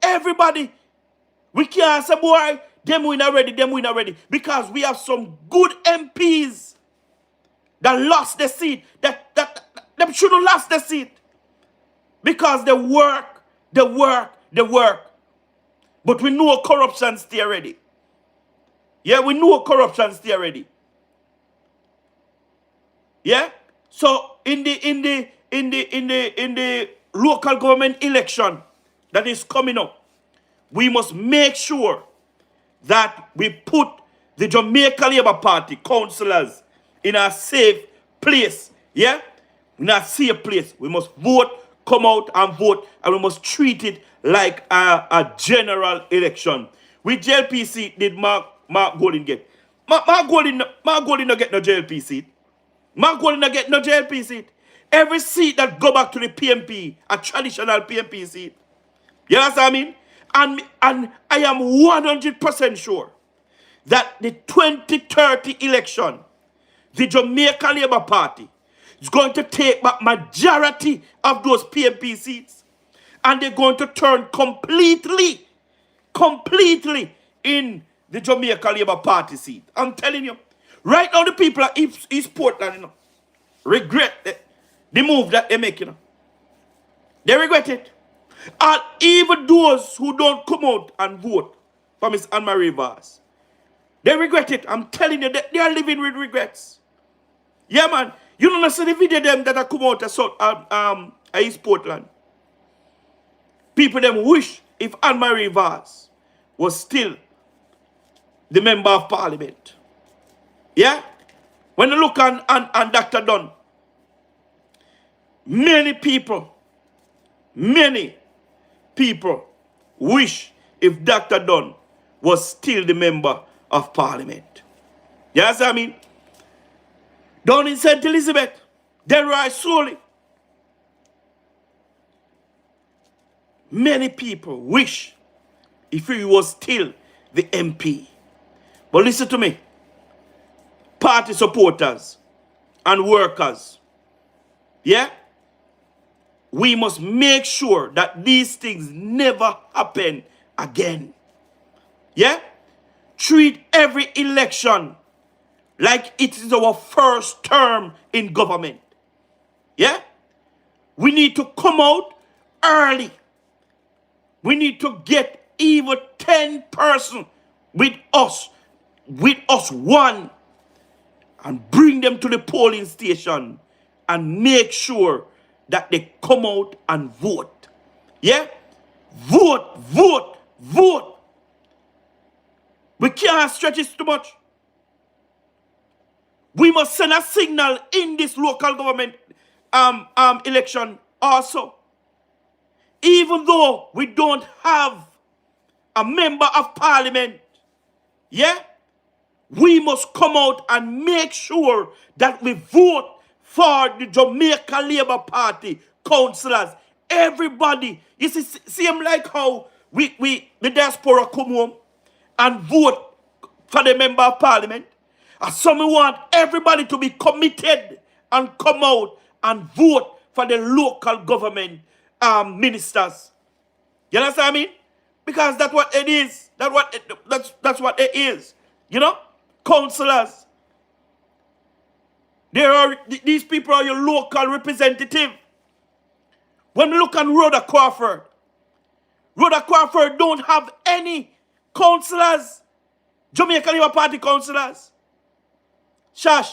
Everybody. We can't say, boy, them win already. Because we have some good MPs that lost the seat. That them should have lost the seat. Because they work. But we know corruption stay already. Yeah, we know corruption stay already. Yeah? So in the local government election that is coming up, we must make sure that we put the Jamaica Labour Party councillors in a safe place. Yeah? In a safe place. We must vote, come out and vote, and we must treat it like a general election. With JLP seat did Mark Golding get? Mark Golding not get no JLP seat. Mark Golding not get no JLP seat. Every seat that go back to the PNP, a traditional PNP seat. You understand what I mean? And I am 100% sure that the 2030 election, the Jamaica Labour Party is going to take back majority of those PNP seats. And they're going to turn completely in the Jamaica Labour Party seat. I'm telling you. Right now the people at East Portland, you know, regret the move that they make, you know. They regret it. And even those who don't come out and vote for Miss Anne-Marie Vaz, they regret it. I'm telling you, they are living with regrets. Yeah, man. You don't see the video them that have come out at East Portland. People them wish if Anne-Marie Vaz was still the member of parliament. Yeah? When you look on Dr. Dunn, many people wish if Dr. Dunn was still the member of parliament. You understand what I mean? Down in St. Elizabeth, they rise slowly. Many people wish if he was still the MP. But listen to me. Party supporters and workers. Yeah? We must make sure that these things never happen again. Yeah? Treat every election like it is our first term in government. Yeah? We need to come out early. We need to get even 10 persons with us one, and bring them to the polling station and make sure that they come out and vote. Yeah? Vote, vote, vote. We can't stretch it too much. We must send a signal in this local government election also. Even though we don't have a member of parliament, yeah, we must come out and make sure that we vote for the Jamaica Labour Party councillors. Everybody, you see them like how the diaspora come home and vote for the member of parliament. And some want everybody to be committed and come out and vote for the local government ministers. You understand what I mean? Because that's what it is. That's what it is. You know? Councillors. These people are your local representative. When we look at Rhoda Crawford don't have any councillors. Jamaica Labour Party councillors. Shash.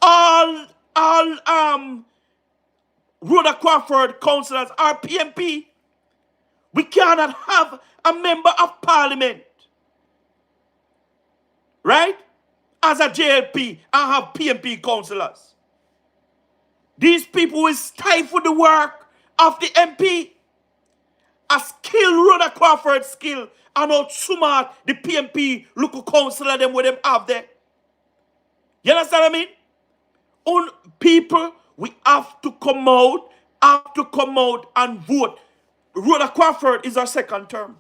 All Rhoda Crawford councillors are PNP. We cannot have a member of parliament, right, as a JLP and have PNP councillors. These people will stifle the work of the MP. A skill Rhoda Crawford skill and how smart the PNP local councillor them with them have there. You understand what I mean? On people, we have to come out and vote. Rhoda Crawford is her second term.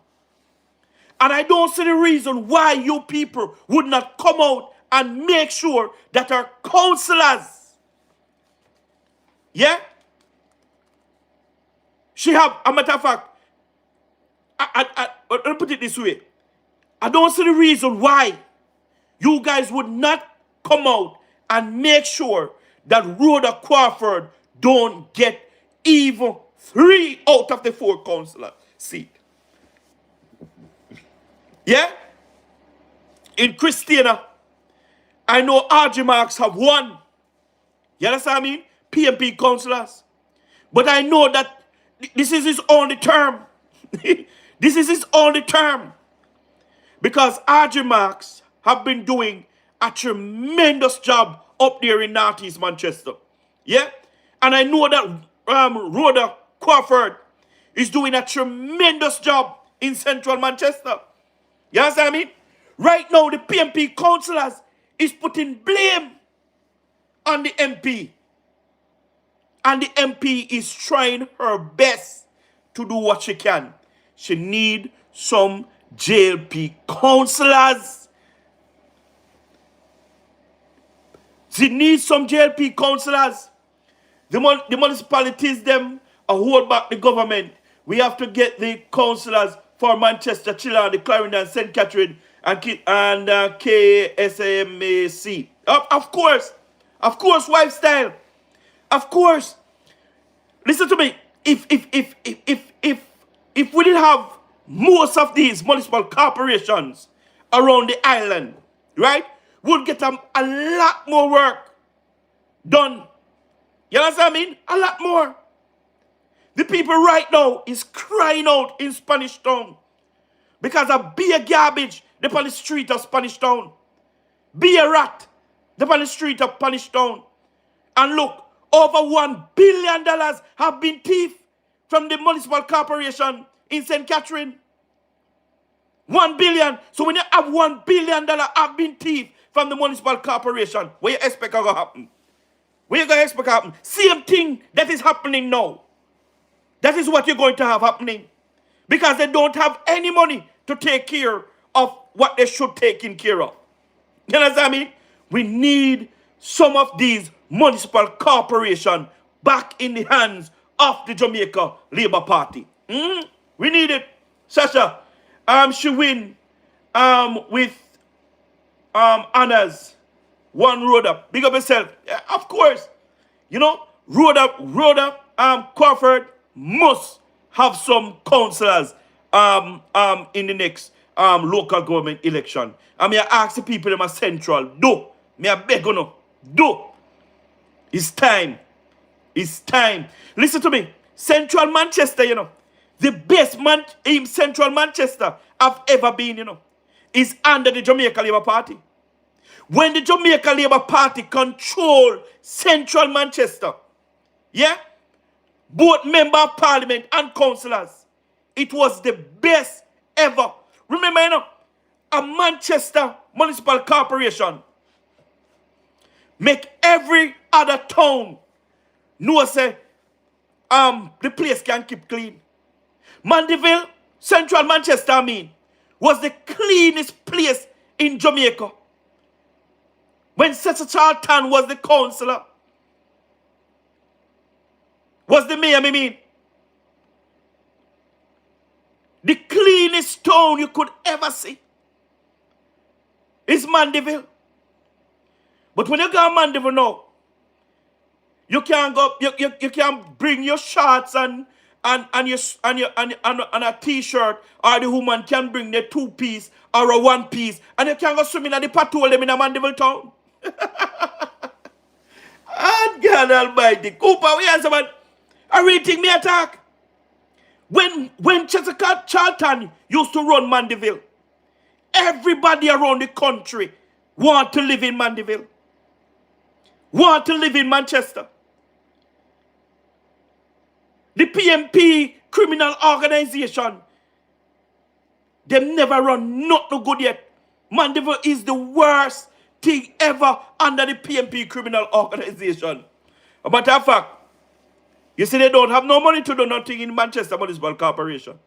And I don't see the reason why you people would not come out and make sure that our councillors, yeah, she have, a matter of fact, let me put it this way. I don't see the reason why you guys would not come out and make sure that Rhoda Crawford don't get even 3 out of the 4 councillor seat. Yeah? In Christina, I know RG Marks have 1. You understand what I mean? PNP councillors. But I know that this is his only term. This is his only term. Because RG Marks have been doing a tremendous job up there in Northeast Manchester. Yeah? And I know that Rhoda Crawford is doing a tremendous job in Central Manchester. You understand what I mean? Right now, the PNP councillors is putting blame on the MP. And the MP is trying her best to do what she can. She need some JLP councillors. She needs some JLP councillors. The municipalities, them, hold back the government. We have to get the councillors for Manchester, Chiller, the Clarendon, St. Catherine, and KSMAC. Of course, lifestyle. Of course. Listen to me. If we didn't have most of these municipal corporations around the island, right, we'd get a lot more work done. You understand what I mean? A lot more. The people right now is crying out in Spanish Town because of beer garbage up on the street of Spanish Town. Beer rat up on the street of Spanish Town. And look, over $1 billion have been thieved from the municipal corporation in St. Catherine. 1 billion. So when you have $1 billion have been thieved from the municipal corporation, what you expect going to happen? What you going to expect to happen? Same thing that is happening now. That is what you're going to have happening. Because they don't have any money to take care of what they should take in care of. You understand me? We need some of these municipal corporations back in the hands of the Jamaica Labour Party. We need it. Sasha, she win with honors. 1 Rhoda. Big up yourself. Yeah, of course. You know, Rhoda Crawford must have some councillors in the next local government election. I mean, I ask the people in my central, do. Me I beg you no. Do. It's time. It's time. Listen to me. Central Manchester, you know. the best man in central Manchester have ever been, is under the Jamaica Labour Party. When the Jamaica Labour Party control central Manchester, yeah, both member of parliament and councillors, it was the best ever. Remember, a Manchester Municipal Corporation make every other town know say the place can keep clean. Mandeville, central Manchester, was the cleanest place in Jamaica. When Sept Charlton was the councillor, was the mayor, the cleanest town you could ever see is Mandeville. But when you go to Mandeville now, you can't go. You can't bring your shorts and a t-shirt, or the woman can bring the 2-piece or a 1-piece, and you can't go swimming at the patrol them in a Mandeville town. And God Almighty, Cooper, we have someone. I really think me attack. When Chester Charlton used to run Mandeville, everybody around the country want to live in Mandeville, want to live in Manchester. The PNP criminal organization, they never run not no good yet. Mandeville is the worst thing ever under the PNP criminal organization. A matter of fact, you see they don't have no money to do nothing in Manchester Municipal Corporation.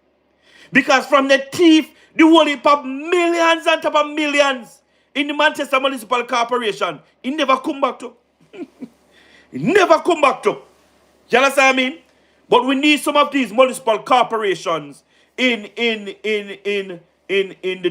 Because from the thief, the whole heap of millions on top of millions in the Manchester Municipal Corporation, he never come back to. He never come back to. You understand what I mean? But we need some of these municipal corporations in the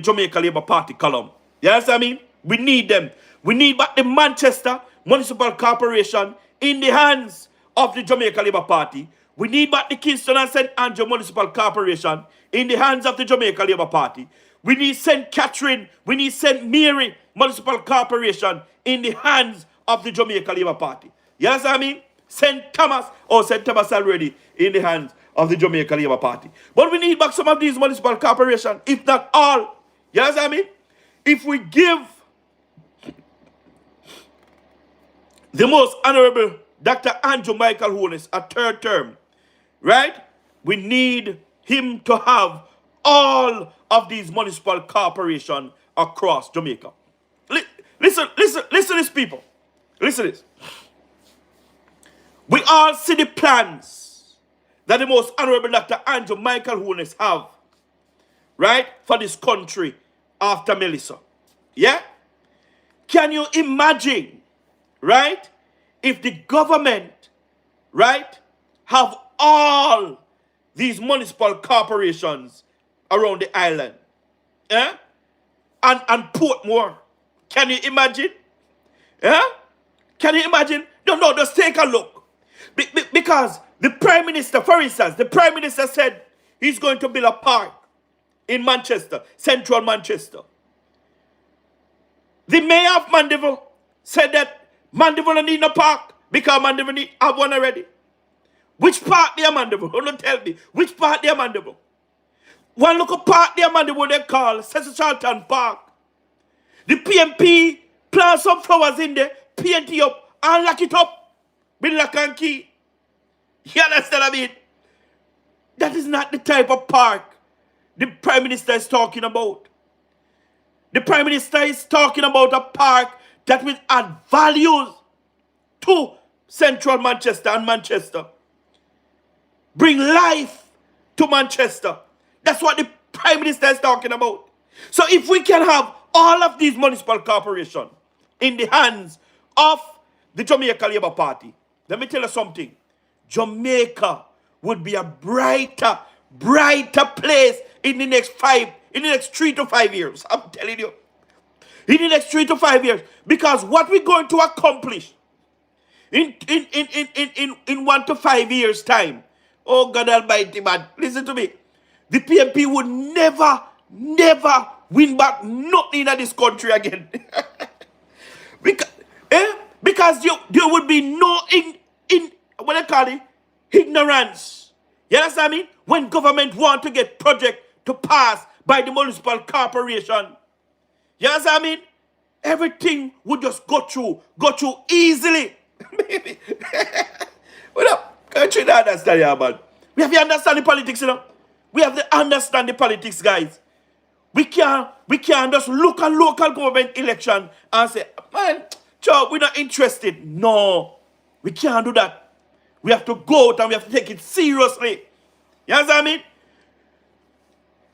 Jamaica Labour Party column. You understand what I mean? We need them. We need back the Manchester Municipal Corporation in the hands of the Jamaica Labour Party. We need back the Kingston and St. Andrew Municipal Corporation in the hands of the Jamaica Labour Party. We need St. Catherine, we need St. Mary Municipal Corporation in the hands of the Jamaica Labour Party. You understand what I mean? St. Thomas already in the hands of the Jamaica Labour Party. But we need back some of these municipal corporations, if not all. You understand what I mean? If we give the most honorable Dr. Andrew Michael Holness a third term, right? We need him to have all of these municipal corporations across Jamaica. Listen to this, people. Listen to this. We all see the plans that the most honorable Dr. Andrew Michael Holness have, right, for this country after Melissa. Yeah? Can you imagine, right, if the government, right, have all these municipal corporations around the island, yeah, and Portmore? Can you imagine? Yeah? Can you imagine? No, just take a look. Because the Prime Minister, for instance, the Prime Minister said he's going to build a park in Manchester, central Manchester. The mayor of Mandeville said that Mandeville don't need no park because Mandeville have one already. Which park there, Mandeville? Don't tell me. Which park there, Mandeville? One local park there, Mandeville, they call Sept Charlton Park. The PNP plant some flowers in there, paint it up, and lock it up with lock and key. You understand what I mean? That is not the type of park the Prime Minister is talking about. The Prime Minister is talking about a park that will add values to central Manchester and Manchester. Bring life to Manchester. That's what the Prime Minister is talking about. So if we can have all of these municipal corporations in the hands of the Jamaica Labour Party, let me tell you something. Jamaica would be a brighter place in the next 3 to 5 years. I'm telling you. In the next 3 to 5 years. Because what we're going to accomplish in 1 to 5 years' time, oh God Almighty, man, listen to me. The PNP would never win back nothing in this country again. Because there would be no what I call it, ignorance. You understand me? when government want to get project to pass by the municipal corporation, you understand what I mean? Everything would just go through easily. What up? Can't you understand, yeah, man? We have to understand the politics, you know. We have to understand the politics, guys. We can't just look at local government election and say, man, Joe, we're not interested. No, we can't do that. We have to go out and we have to take it seriously. You understand what I mean?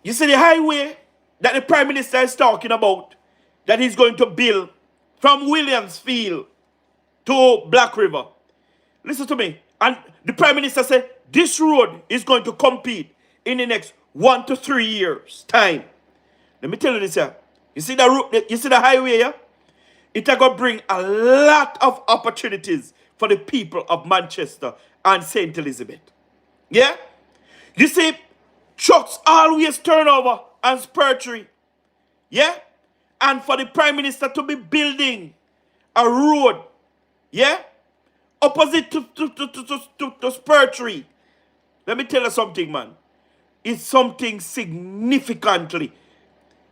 You see the highway that the Prime Minister is talking about, that he's going to build from Williamsfield to Black River. Listen to me. And the Prime Minister said this road is going to compete in the next 1 to 3 years' time. Let me tell you this here. You see the road, you see the highway here? It's going to bring a lot of opportunities for the people of Manchester and St. Elizabeth. Yeah? You see, trucks always turn over and Spurtree. Yeah? And for the Prime Minister to be building a road, yeah, opposite to Spurtree, let me tell you something, man. It's something significantly,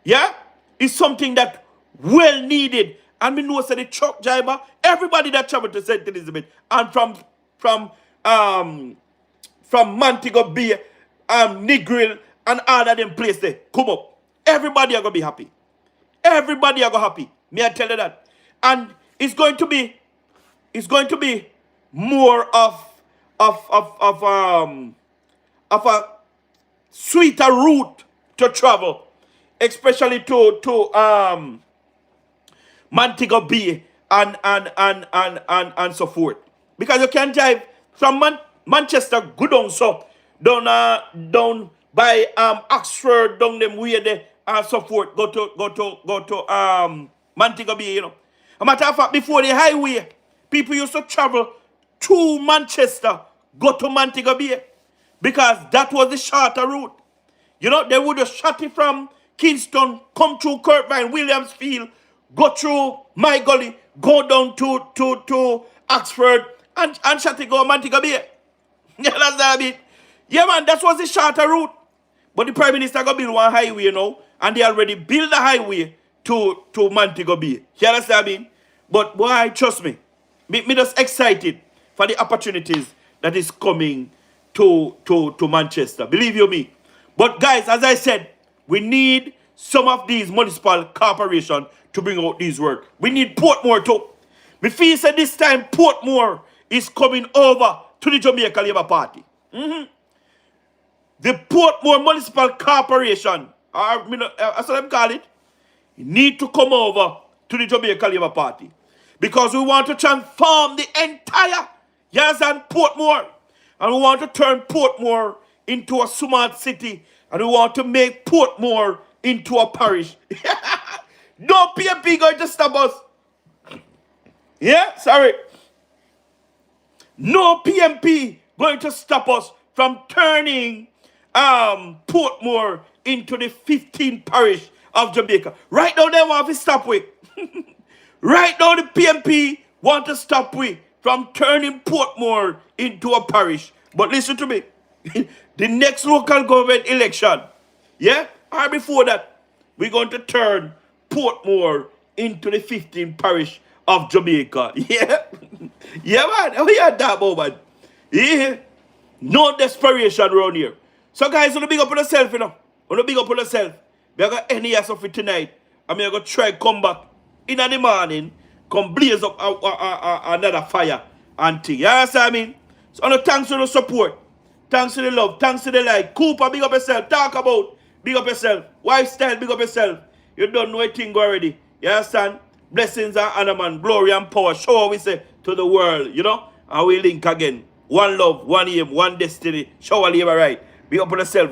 yeah? It's something that well needed. And we know that the truck driver, everybody that travel to St. Elizabeth, and from Montego Bay, Negril, and all of them places there, come up. Everybody are going to be happy. Everybody are going to be happy. May I tell you that? And it's going to be more of a sweeter route to travel, especially to Montego Bay and so forth. Because you can drive from Manchester, go down so down by Oxford, down them way there and so forth. Go to Montego Bay, you know. A matter of fact, before the highway, people used to travel to Manchester, go to Montego Bay, because that was the shorter route. You know, they would have shot it from Kingston, come through Kirkvine, Williamsfield, go through My Gully, go down to Oxford, and shot it go Montego Bay. Yeah, that's that a bit. Yeah, man, that was the shorter route. But the Prime Minister got build one highway, you know, and they already built the highway to Montego Bay. You understand what I mean? But boy, trust me, me just excited for the opportunities that is coming to Manchester. Believe you me. But guys, as I said, we need some of these municipal corporations to bring out these work. We need Portmore too. Me feel say this time Portmore is coming over to the Jamaica Labour Party. The Portmore Municipal Corporation, that's what I'm calling it, need to come over to the Jamaica Labour Party. Because we want to transform the entire Portmore. And we want to turn Portmore into a smart city. And we want to make Portmore into a parish. No PNP going to stop us. Yeah, sorry. No PNP going to stop us from turning Portmore into the 15th parish of Jamaica. Right now they want to stop with. Right now the PNP want to stop with from turning Portmore into a parish. But listen to me. The next local government election, yeah, or before that, we're going to turn Portmore into the 15th parish of Jamaica. Yeah. Yeah, man. We had that moment. Yeah. No desperation around here. So, guys, want to big up on yourself, you know. Want to big up on yourself. We are going to end here for tonight. And we are going to try come back in the morning, come blaze up another fire and thing. You understand what I mean? So, thanks for the support. Thanks for the love. Thanks for the like. Cooper, big up yourself. Talk about, big up yourself. Lifestyle, big up yourself. You don't know a thing already. You understand? Blessings and honor, man. Glory and power. Show we say to the world, you know? And we link again. One love, one aim, one destiny. Show our labor right. Be up on yourself, guys.